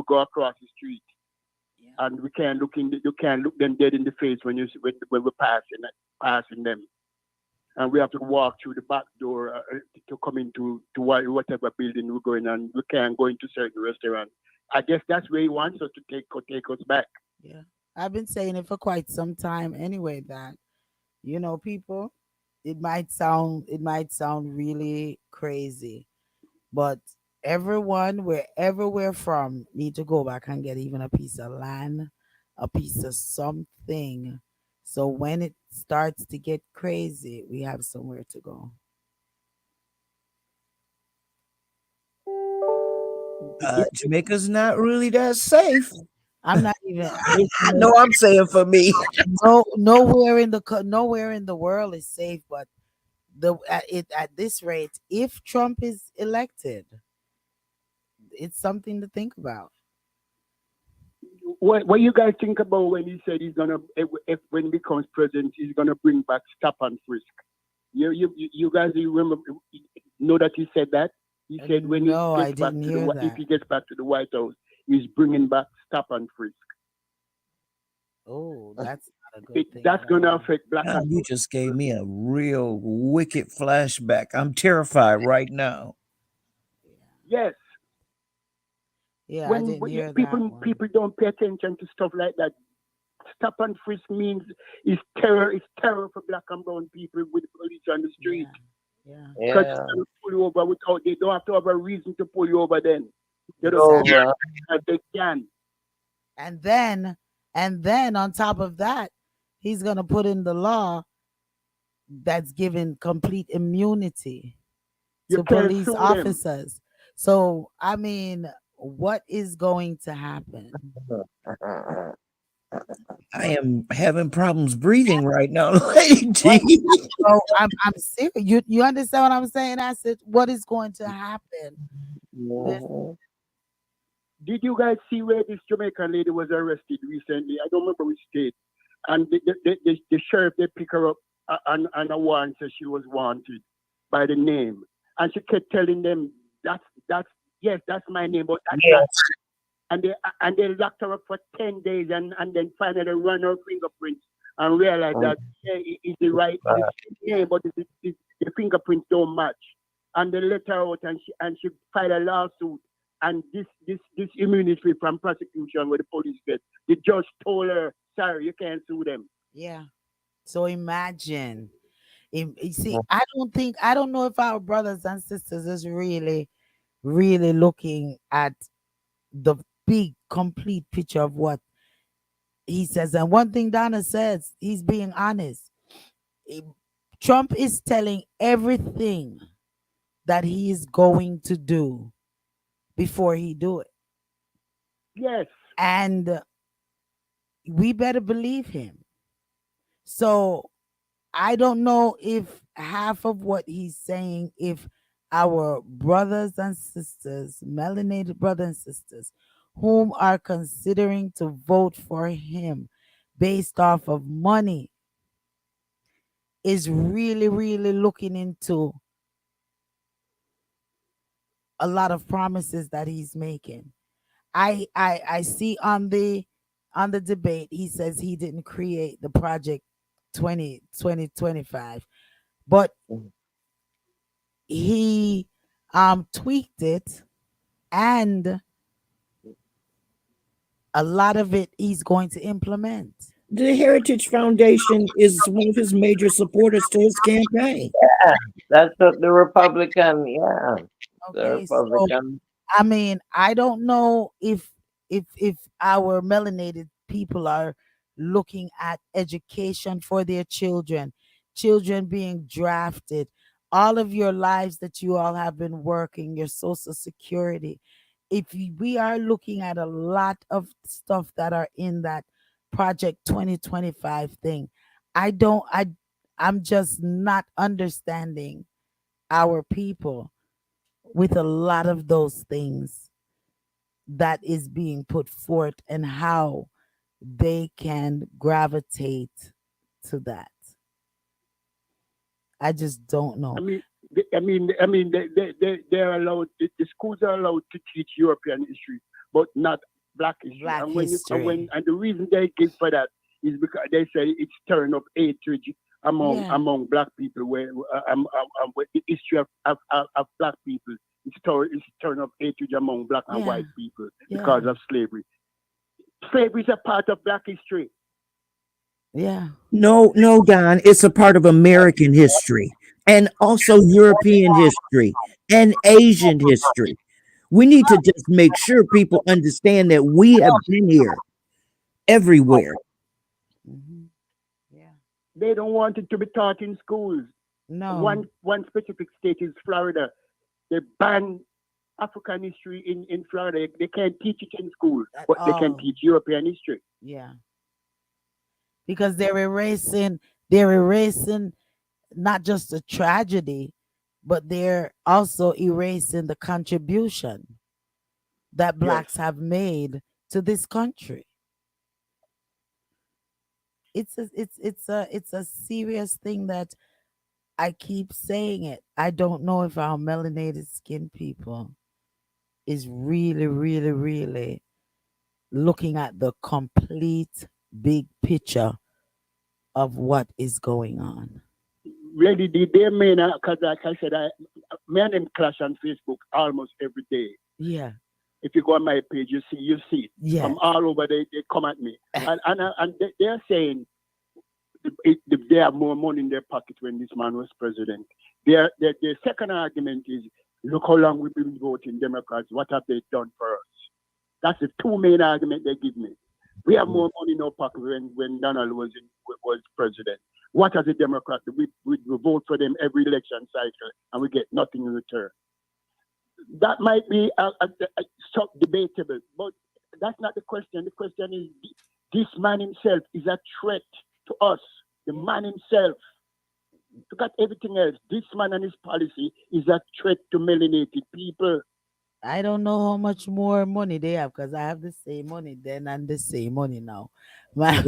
go across the street Yeah. and you can't look them dead in the face when we're passing them. And we have to walk through the back door to come into whatever building we're going, and we can't go into certain restaurant. I guess that's where he wants us to take us back. Yeah. I've been saying it for quite some time anyway that people, it might sound really crazy, but everyone wherever we're from need to go back and get even a piece of land, a piece of something, so when it starts to get crazy we have somewhere to go. Jamaica's not really that safe. I'm not even I know I'm saying for me. nowhere in the world is safe, but at this rate, if Trump is elected, it's something to think about. What you guys think about when he said he's gonna, if when he becomes president, he's gonna bring back stop and frisk? You guys, you remember, know that he said that? He said when he No, I gets back didn't to hear if that. he gets back to the White House, he's bringing back stop and frisk. Oh, that's not a good thing That's at gonna all. affect black God, and you just gave me a real wicked flashback. I'm terrified right now. yes. Yeah, I When didn't hear that people one. people don't pay attention to stuff like that, stop and frisk means is terror. It's terror for black and brown people with police on the street. Yeah. Because Yeah. they pull you over without they don't have to have a reason to pull you over then. They just Exactly. Over. as they can. And then on top of that, he's gonna put in the law that's giving complete immunity You to can't police sue them. officers. So I mean, what is going to happen? I am having problems breathing right now, Lady What? D. So I'm serious. You understand what I'm saying? I said, what is going to happen? Mhm. Did you guys see where this Jamaican lady was arrested recently? I don't remember which state. And the sheriff, they pick her up and a warrant says she was wanted by the name. And she kept telling them, that's yes, that's my name, but that's not. Yes. And they locked her up for 10 days and then finally run her fingerprints and realized that yeah, it's the right it's the name, but the fingerprints don't match. And they let her out and she filed a lawsuit. And this immunity from prosecution where the police get. The judge told her, sorry, you can't sue them. Yeah. So imagine. You see, I don't know if our brothers and sisters is really, really looking at the big complete picture of what he says. And one thing Donna says, he's being honest. Eh, Trump is telling everything that he is going to do before he do it. Yes. And we better believe him. So I don't know if half of what he's saying, if our brothers and sisters, melanated brothers and sisters, whom are considering to vote for him based off of money, is really, really looking into a lot of promises that he's making. I see on the debate he says he didn't create the project 2025, but he tweaked it, and a lot of it he's going to implement. The Heritage Foundation is one of his major supporters to his campaign. That's the Republican. Yeah. The Okay, so Republican. I mean, I don't know if our melanated people are looking at education for their children being drafted, all of your lives that you all have been working, your social security. We are looking at a lot of stuff that are in that project 2025 thing. I don't I'm just not understanding our people with a lot of those things that is being put forth and how they can gravitate to that. I just don't I know. mean, they're allowed. The schools are allowed to teach European history, but not Black history. Black And history. the reason they give for that is because they say it's stirring up hatred Yeah. among Black people. Where the history of Black people it's stirring up hatred among Black and Yeah. white people Yeah. because of slavery. Slavery is a part of Black history. Yeah. No, Don, it's a part of American history and also European history and Asian history. We need to just make sure people understand that we have been here everywhere. Mhm. Yeah. They don't want it to be taught in schools. No. One specific state is Florida. They ban African history in Florida. They can't teach it in school, At but they can all. teach European history. Yeah. Because they're erasing not just the tragedy, but they're also erasing the contribution that Yes. blacks have made to this country. It's a serious thing that I keep saying it. I don't know if our melanated skin people is really, really, really looking at the complete big picture of what is going on. Really, they may not, because like I said, me and them clash on Facebook almost every day. Yeah. If you go on my page, you see Yes. from all over. They come at me, and they are saying they have more money in their pocket when this man was president. Their second argument is, look how long we've been voting Democrats. What have they done for us? That's the two main argument they give me. We have more money in our pocket when Donald was president. What has the Democrats? We vote for them every election cycle and we get nothing in return. That might be so debatable, but that's not the question. The question is, this man himself is a threat to us. The man himself, forgot everything else. This man and his policy is a threat to melanated people. I don't know how much more money they have because I have the same money then and the same money now. Man,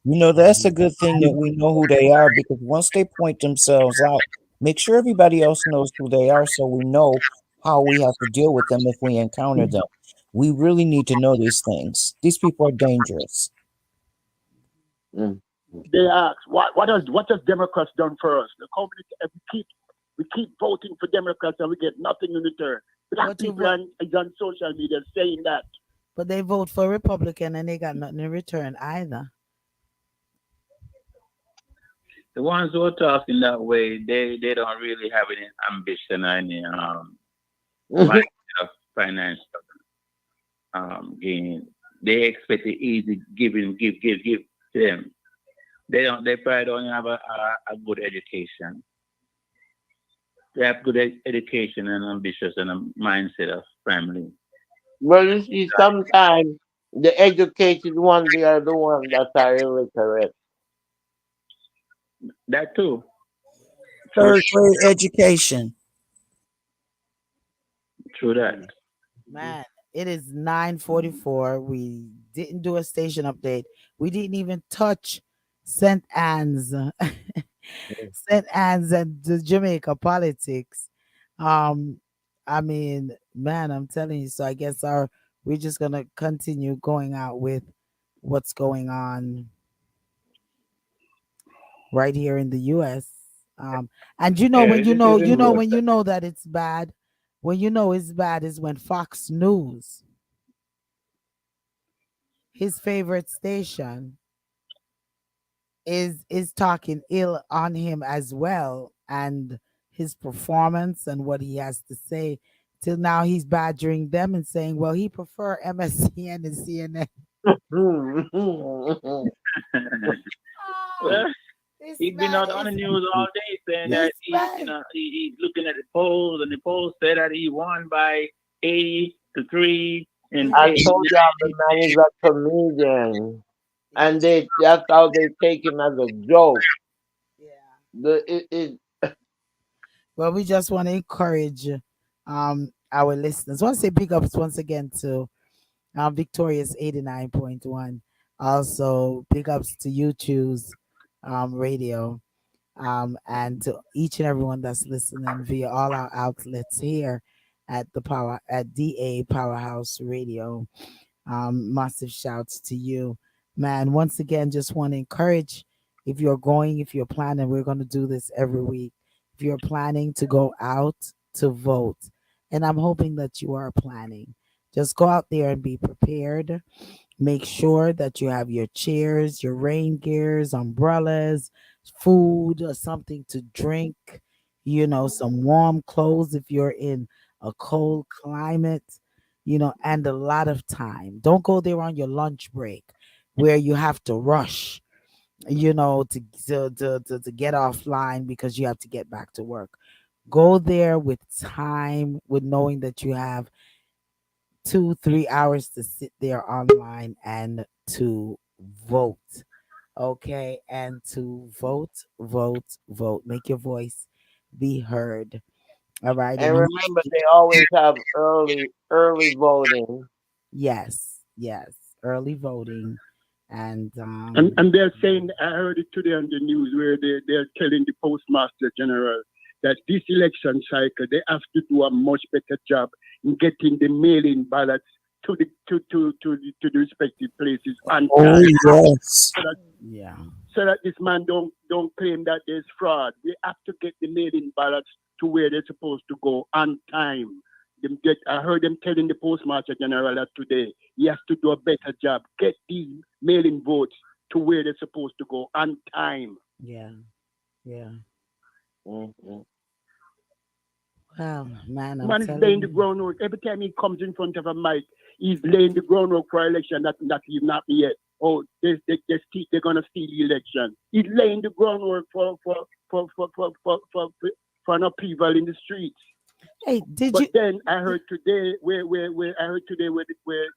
Well, that's a good thing that we know who they are, because once they point themselves out, make sure everybody else knows who they are so we know how we have to deal with them if we encounter them. We really need to know these things. These people are dangerous. Mm. They ask, what has Democrats done for us? The company, we keep voting for Democrats and we get nothing in return. Black but you people vote, is on social media saying that. but they vote for Republican and they got nothing in return either. The ones who are talking that way, they don't really have any ambition or any mind of financial gain. They expect the easy give to them. They probably don't have a good education. They have good education and ambitious and a mindset of family. Well, you see, sometimes the educated ones, they are the ones that are illiterate. That too. True, Third grade education. true that. Man, it is 9:44. We didn't do a station update. We didn't even touch St. Anne's. St. Anne's and the Jamaica politics. Um, I mean, man, I'm telling you. So I guess we're just gonna continue going out with what's going on right here in the US. And Yeah, when this is when you important. know that it's bad, when you know it's bad is when Fox News, his favorite station, is talking ill on him as well, and his performance and what he has to say. Till now he's badgering them and saying, well, he prefer MSCN and CNN. Oh, Well, this he's been man out on the is news all day saying this that man. he's looking at the polls and the polls said that he won by 80-3 and I 80. told y'all the man is a comedian, and that's how they take him as a joke. Yeah. The Well, we just want to encourage our listeners. I want to say big ups once again to Victorious 89.1. Also, big ups to you choose radio, and to each and everyone that's listening via all our outlets here at DA Powerhouse Radio. Massive shouts to you, man. Once again, just want to encourage, if you're planning, we're going to do this every week. If you're planning to go out to vote, and I'm hoping that you are planning, just go out there and be prepared. Make sure that you have your chairs, your rain gears, umbrellas, food, or something to drink, some warm clothes if you're in a cold climate, and a lot of time. Don't go there on your lunch break where you have to rush, to get offline because you have to get back to work. Go there with time, with knowing that you have 2-3 hours to sit there online and to vote. Okay, and to vote, make your voice be heard. All right, and and remember, they always have early voting. yes, early voting, and And they're saying, I heard it today on the news where they're telling the Postmaster General that this election cycle, they have to do a much better job in getting the mail-in ballots to the respective places on Oh, time. yes. So that, yeah, so that this man don't claim that there's fraud. We have to get the mail-in ballots to where they're supposed to go on time. I heard them telling the Postmaster General that today he has to do a better job. Get these mail-in votes to where they're supposed to go on time. Yeah, yeah. Mhm. Wow, man, I'm Man is laying telling the you. groundwork. Every time he comes in front of a mic, he's laying the groundwork for election that he's not yet. Oh, they're gonna steal the election. He's laying the groundwork for an upheaval in the streets. Hey, did But you? then I heard today where there was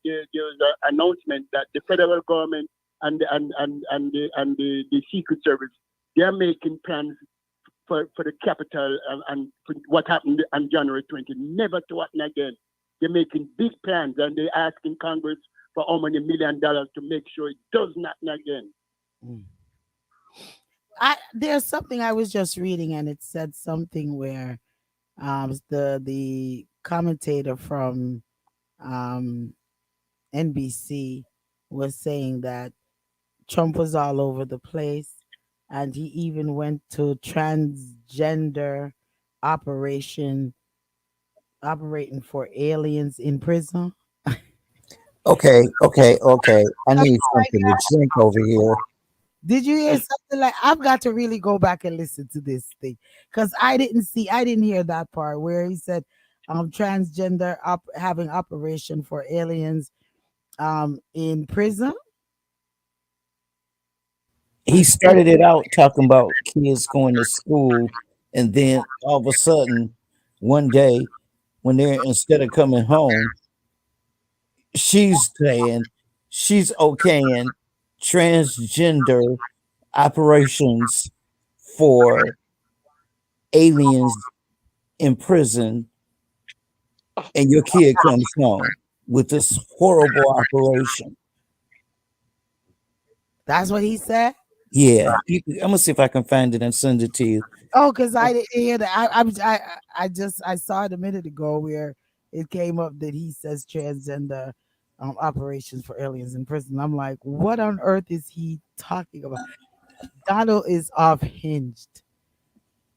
an announcement that the federal government and the Secret Service, they're making plans for the capital and for what happened on January 20th, never to happen again. They're making big plans and they're asking Congress for how many $1 million to make sure it does not happen again. Mm. There's something I was just reading, and it said something where the commentator from um NBC was saying that Trump was all over the place, and he even went to transgender operation operating for aliens in prison. Okay. I need something to drink over here. Did you hear something like? I've got to really go back and listen to this thing because I didn't hear that part where he said transgender having operation for aliens in prison. He started it out talking about kids going to school, and then all of a sudden, one day, when they're instead of coming home, she's saying she's okaying transgender operations for aliens in prison, and your kid comes home with this horrible operation. That's what he said. Yeah, I'm gonna see if I can find it and send it to you. Oh, because I didn't hear that. I saw it a minute ago where it came up that he says transgender operations for aliens in prison. I'm like, what on earth is he talking about? Donald is off hinged.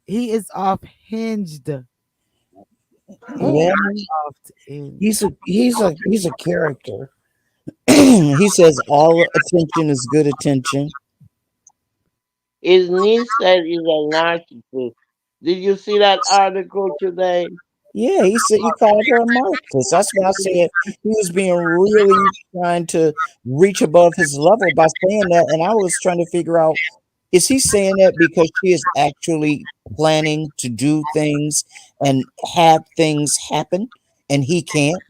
He is off hinged. He is Well, off hinged. he's a character. He says all attention is good attention. His niece said he's a narcissist. Did you see that article today? Yeah, he said he called her a Marxist. That's why I said he was being really trying to reach above his level by saying that. And I was trying to figure out, is he saying that because she is actually planning to do things and have things happen and he can't?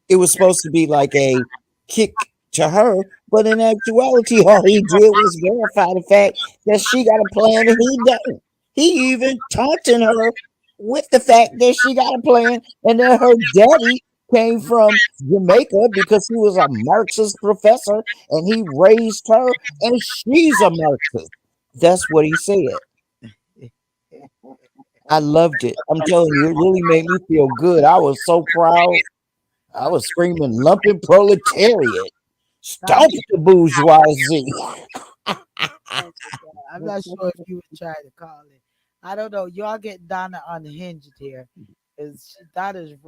It was supposed to be like a kick to her, but in actuality, all he did was verify the fact that she got a plan and he doesn't. He even taunting her with the fact that she got a plan and that her daddy came from Jamaica because he was a Marxist professor and he raised her and she's a Marxist. That's what he said. I loved it. I'm telling you, it really made me feel good. I was so proud. I was screaming, lumping proletariat. That- Stop the bourgeoisie. oh my God. I'm not sure if you would try to call it. I don't know. Y'all get Donna unhinged here. Donna's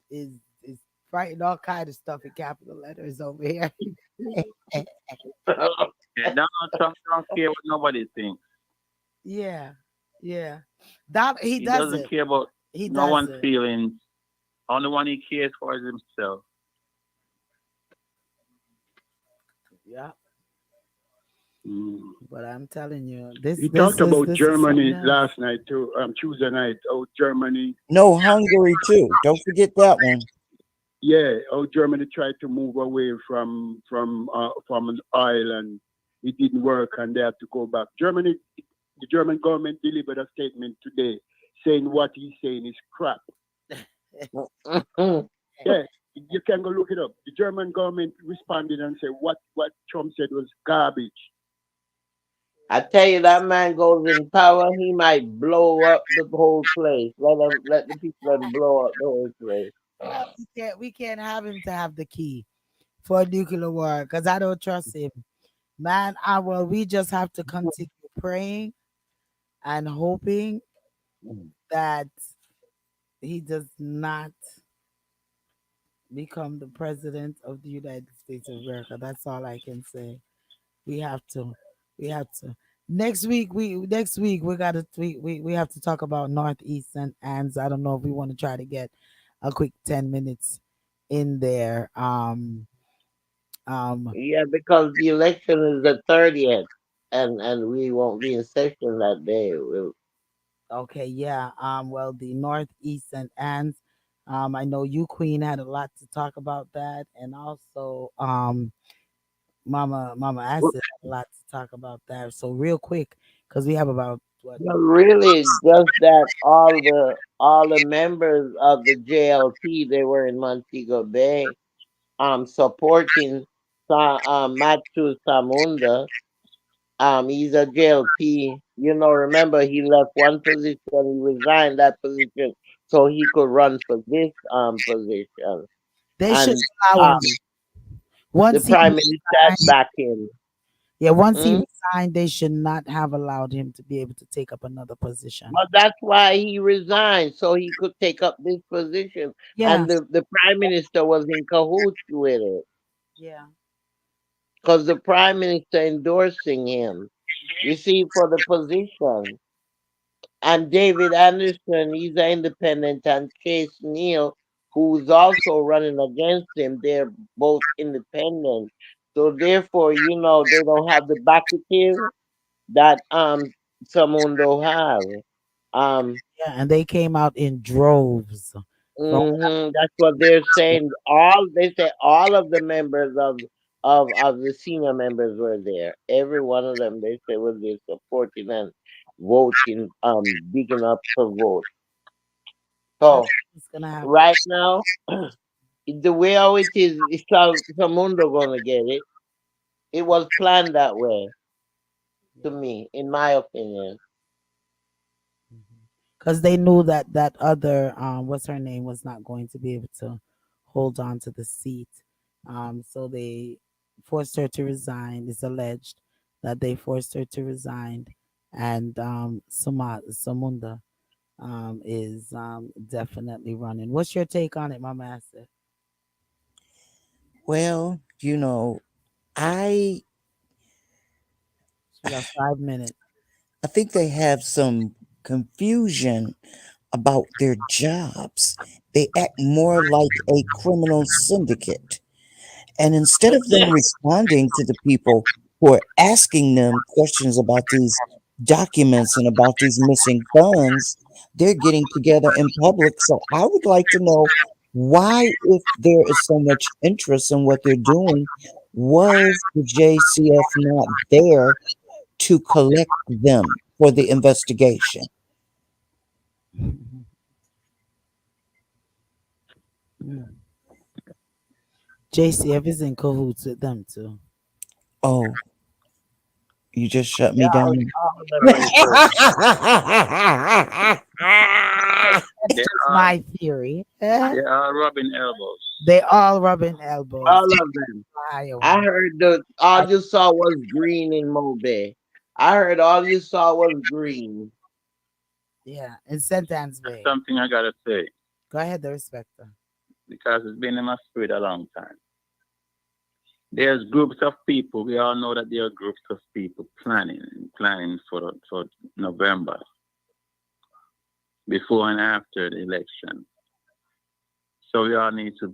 is is writing all kind of stuff in capital letters over here. Yeah, Donald Trump don't care what nobody thinks. Yeah, yeah. That he He doesn't doesn't. care about He no one's doesn't. feelings. Only one he cares for is himself. Yeah. Mm. But I'm telling you, He talked about this is something Germany else. last night too, Tuesday night. Oh, Germany, No, Hungary too. Don't forget that one. yeah. Oh, Germany tried to move away from an oil and it didn't work, and they had to go back. The German government delivered a statement today saying what he's saying is crap. Yeah, you can go look it up. The German government responded and said what Trump said was garbage. I tell you, that man goes in power, he might blow up the whole place. Let the people let him blow up the whole place. Well, we can't have him to have the key for a nuclear war because I don't trust him. Man, we just have to continue praying and hoping that he does not become the president of the United States of America. That's all I can say. We have to. We have to. Next week we have to talk about Northeast and Ands. I don't know if we want to try to get a quick 10 minutes in there. Um Yeah, because the election is the 30th, and we won't be in session that day. okay, yeah. Well, the Northeast and Ands. I know you Queen had a lot to talk about that, and also Mama Acid had a lot to talk about that. So real quick, because we have about what. But really, just that all the members of the JLP, they were in Montego Bay, supporting Matthew Samunda. He's a JLP. Remember he left one position, he resigned that position so he could run for this position. They should And allow him um, the once he prime minister had resigned. back him. Yeah, once he Mm? resigned, they should not have allowed him to be able to take up another position. But that's why he resigned, so he could take up this position. Yeah, And the prime minister was in cahoots with it yeah. because the prime minister endorsing him. You see, for the position. And David Anderson, he's an independent, and Chase Neal, who's also running against him, they're both independent. So therefore, they don't have the backative that Samundo have. Um, Yeah, and they came out in droves. From that's what they're saying. All of the members of the senior members were there. Every one of them, they say, was there supporting and voting, digging up for vote. that's So what's gonna happen. right now, the way how it is Samundo gonna get it. It was planned that way to Yeah. me, in my opinion. Because they knew that that other what's her name was not going to be able to hold on to the seat. So they forced her to resign. It's alleged that they forced her to resign, and Samunda is definitely running. What's your take on it, Mama Acid? Well, I We got 5 minutes. I think they have some confusion about their jobs. They act more like a criminal syndicate. And instead of them responding to the people who are asking them questions about these documents and about these missing funds, they're getting together in public. So I would like to know why, if there is so much interest in what they're doing, was the JCF not there to collect them for the investigation? Mm. JCF is in cahoots with them too. Oh, you just shut Yeah, me down. all of them are in court. That's They just are my theory. they are rubbing elbows. They all rubbing elbows. All of them. I Iowa. heard all you saw was green in Mobe. I heard all you saw was green. Yeah, in St. Anne's That's Bay. something I gotta say Go ahead, the respecter. because it's been in my spirit a long time. There's groups of people. We all know that there are groups of people planning for November, before and after the election. So we all need to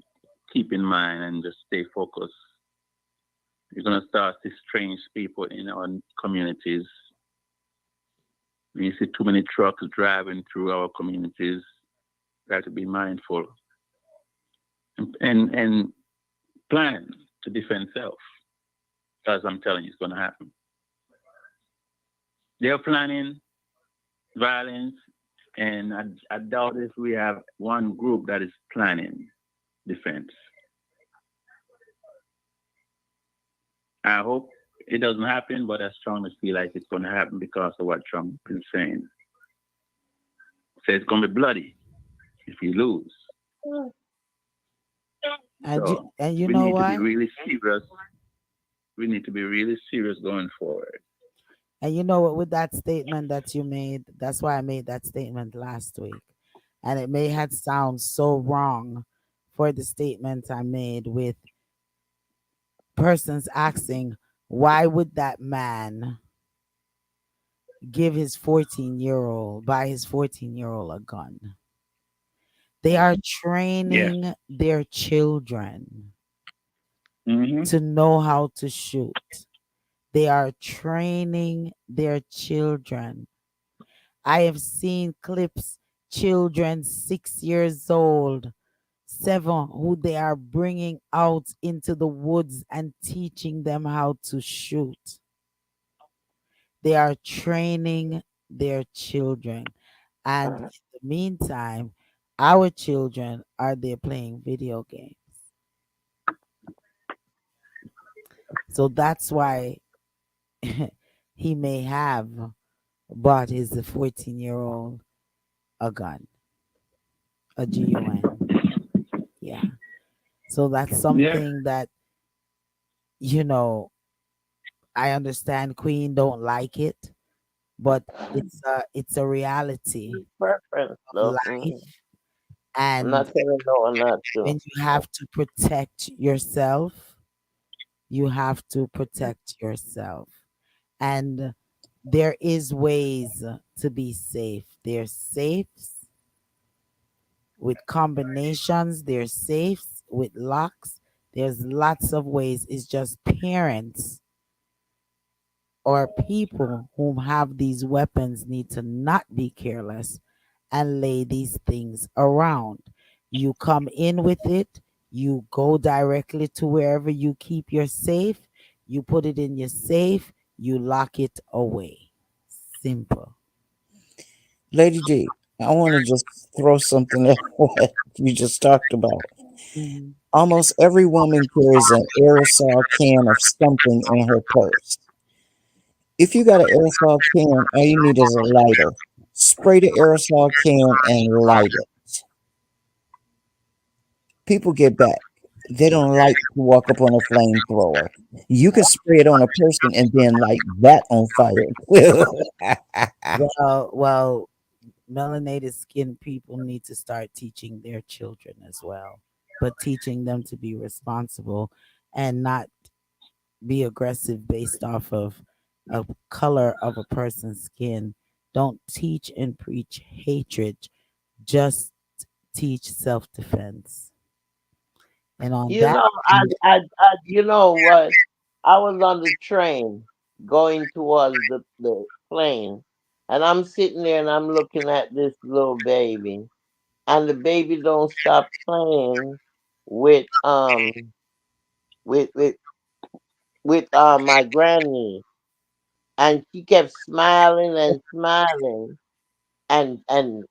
keep in mind and just stay focused. You're gonna start to strange people in our communities. We see too many trucks driving through our communities. We have to be mindful and plan to defend self. Because I'm telling you, it's gonna happen. They're planning violence, and I doubt if we have one group that is planning defense. I hope it doesn't happen, but I strongly feel like it's going to happen because of what Trump is saying. Say it's going to be bloody if you lose. So And you we know need to be why? really serious. We need to be really serious going forward. And you know what? With that statement that you made, that's why I made that statement last week. And it may have sound so wrong for the statement I made with persons asking, why would that man give his 14-year-old, buy his 14-year-old a gun? They are Yes. training their children Mm-hmm. to know how to shoot. They are training their children. I have seen clips, children 6 years old, seven, who they are bringing out into the woods and teaching them how to shoot. They are training their children. And in the meantime, our children are there playing video games. So that's why he may have bought his 14-year-old a gun, a gun. Yeah. So that's Yeah. something that, you know, I understand Queen don't like it, but it's a reality Preference, of though. life. I'm And not telling no one not to. when you have to protect yourself, you have to protect yourself. And there is ways to be safe. There's safes with combinations, there's safes with locks. There's lots of ways. It's just parents or people whom have these weapons need to not be careless and lay these things around. You come in with it, you go directly to wherever you keep your safe, you put it in your safe, you lock it away. Simple. Lady D, I want to just throw something at what you just talked about. Mhm. Almost every woman carries an aerosol can of something in her purse. If you got an aerosol can, all you need is a lighter. Spray the aerosol can and light it. People get back. They don't like to walk up on a flamethrower. You can spray it on a person and then light that on fire. Well, melanated skin people need to start teaching their children as well, but teaching them to be responsible and not be aggressive based off of a color of a person's skin. Don't teach and preach hatred, just teach self defense. And on You that know, note, you know what? I was on the train going towards the plane, and I'm sitting there and I'm looking at this little baby, and the baby don't stop playing with with with my granny, and she kept smiling and smiling, and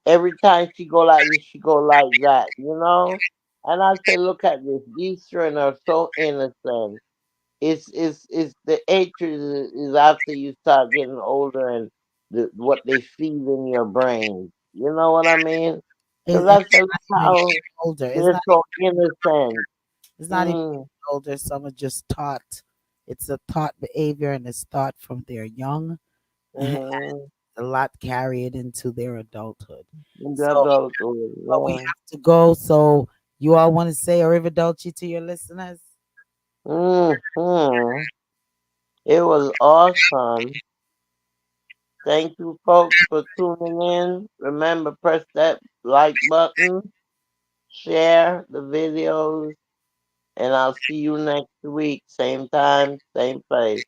every time she go like this, she go like that, you know. And I say, look at this, these children are so innocent. It's the hatred is after you start getting older and what they feed in your brain. You know what I mean? Because and I it's said, look not even how older. they're so innocent. It's not even Mm, older. Someone just taught. It's a taught behavior, and it's taught from their young. mm, A lot carry it into their adulthood. in the So, adulthood, but we yeah. have to go. So, you all want to say Arrivederci to your listeners? Hmm. It was awesome. Thank you, folks, for tuning in. Remember, press that like button, share the videos, and I'll see you next week, same time, same place.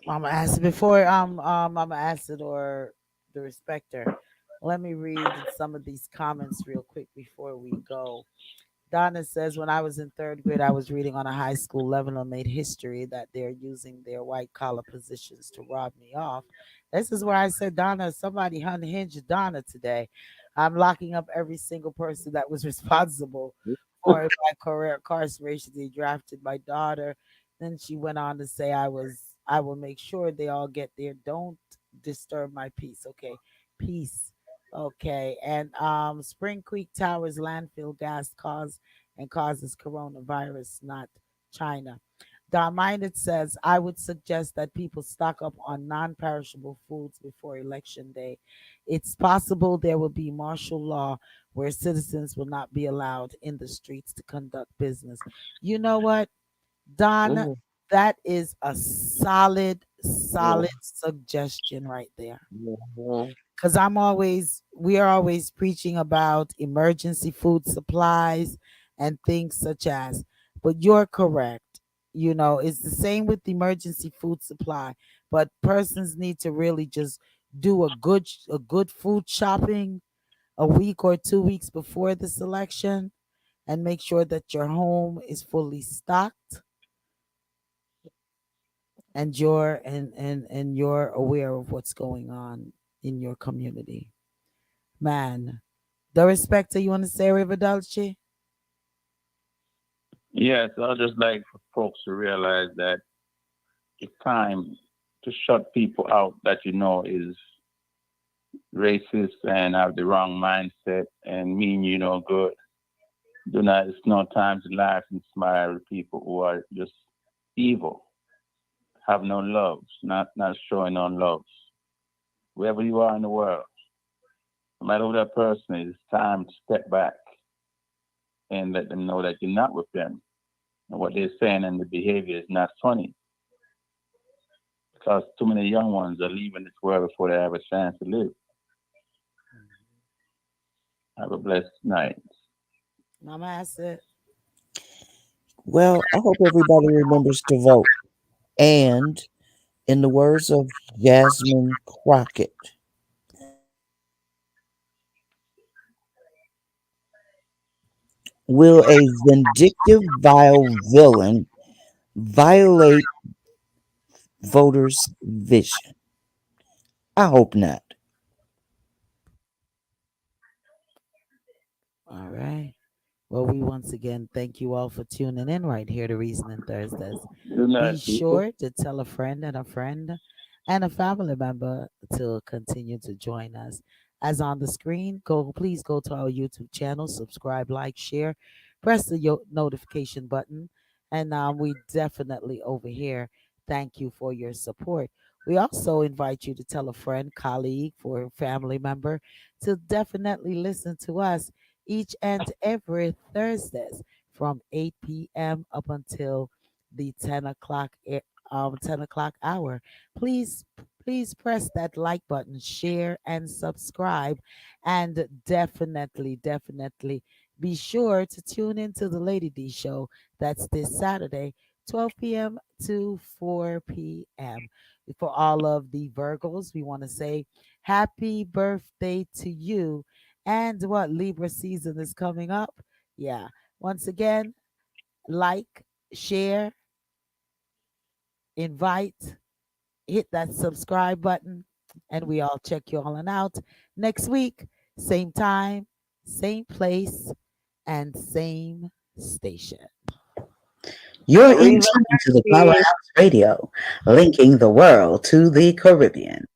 Mama Acid. Before Mama Acid or the Respecter, let me read some of these comments real quick before we go. Donna says, when I was in third grade, I was reading on a high school level and made history that they're using their white collar positions to rob me off. This is where I said, Donna, somebody unhinged Donna today. I'm locking up every single person that was responsible for my career incarceration. They drafted my daughter. Then she went on to say, I will make sure they all get there. Don't disturb my peace. Okay. Peace. Okay, and Spring Creek Towers landfill gas causes coronavirus, not China. Don Minded says, I would suggest that people stock up on non perishable foods before Election Day. It's possible there will be martial law where citizens will not be allowed in the streets to conduct business. You know what, Don? Mhm. That is a solid, Mhm. solid suggestion right there. Mhm. Because we are always preaching about emergency food supplies and things such as, but you're correct. It's the same with the emergency food supply, but persons need to really just do a good food shopping a week or 2 weeks before this election and make sure that your home is fully stocked and you're aware of what's going on in your community. Man, the respect you want to say, River Dolce? Yes, I'd just like for folks to realize that it's time to shut people out that you know is racist and have the wrong mindset and mean you no good. Do not. It's no time to laugh and smile with people who are just evil, have no love, not showing no love. Wherever you are in the world, no matter who that person is, it's time to step back and let them know that you're not with them. And what they're saying and the behavior is not funny because too many young ones are leaving this world before they have a chance to live. Have a blessed night. Mama, I said, Well, I hope everybody remembers to vote. And in the words of Jasmine Crockett, will a vindictive, vile villain violate voters' vision? I hope not. all right. Well, we once again thank you all for tuning in right here to Reasoning Thursdays. Good Be night, people. sure to tell a friend and a family member to continue to join us. As on the screen, please go to our YouTube channel, subscribe, like, share, press the notification button, and we definitely over here thank you for your support. We also invite you to tell a friend, colleague, or family member to definitely listen to us each and every Thursdays from 8 p.m. up until the 10 o'clock hour. Please, please press that like button, share and subscribe, and definitely be sure to tune into the Lady D show. That's this Saturday, 12 p.m. to 4 p.m. For all of the Virgos, we want to say happy birthday to you. And what Libra season is coming up? Yeah. Once again, like, share, invite, hit that subscribe button, and we all check you all on out next week. Same time, same place, and same station. You're in Arriva, tune to the Powerhouse Radio, linking the world to the Caribbean.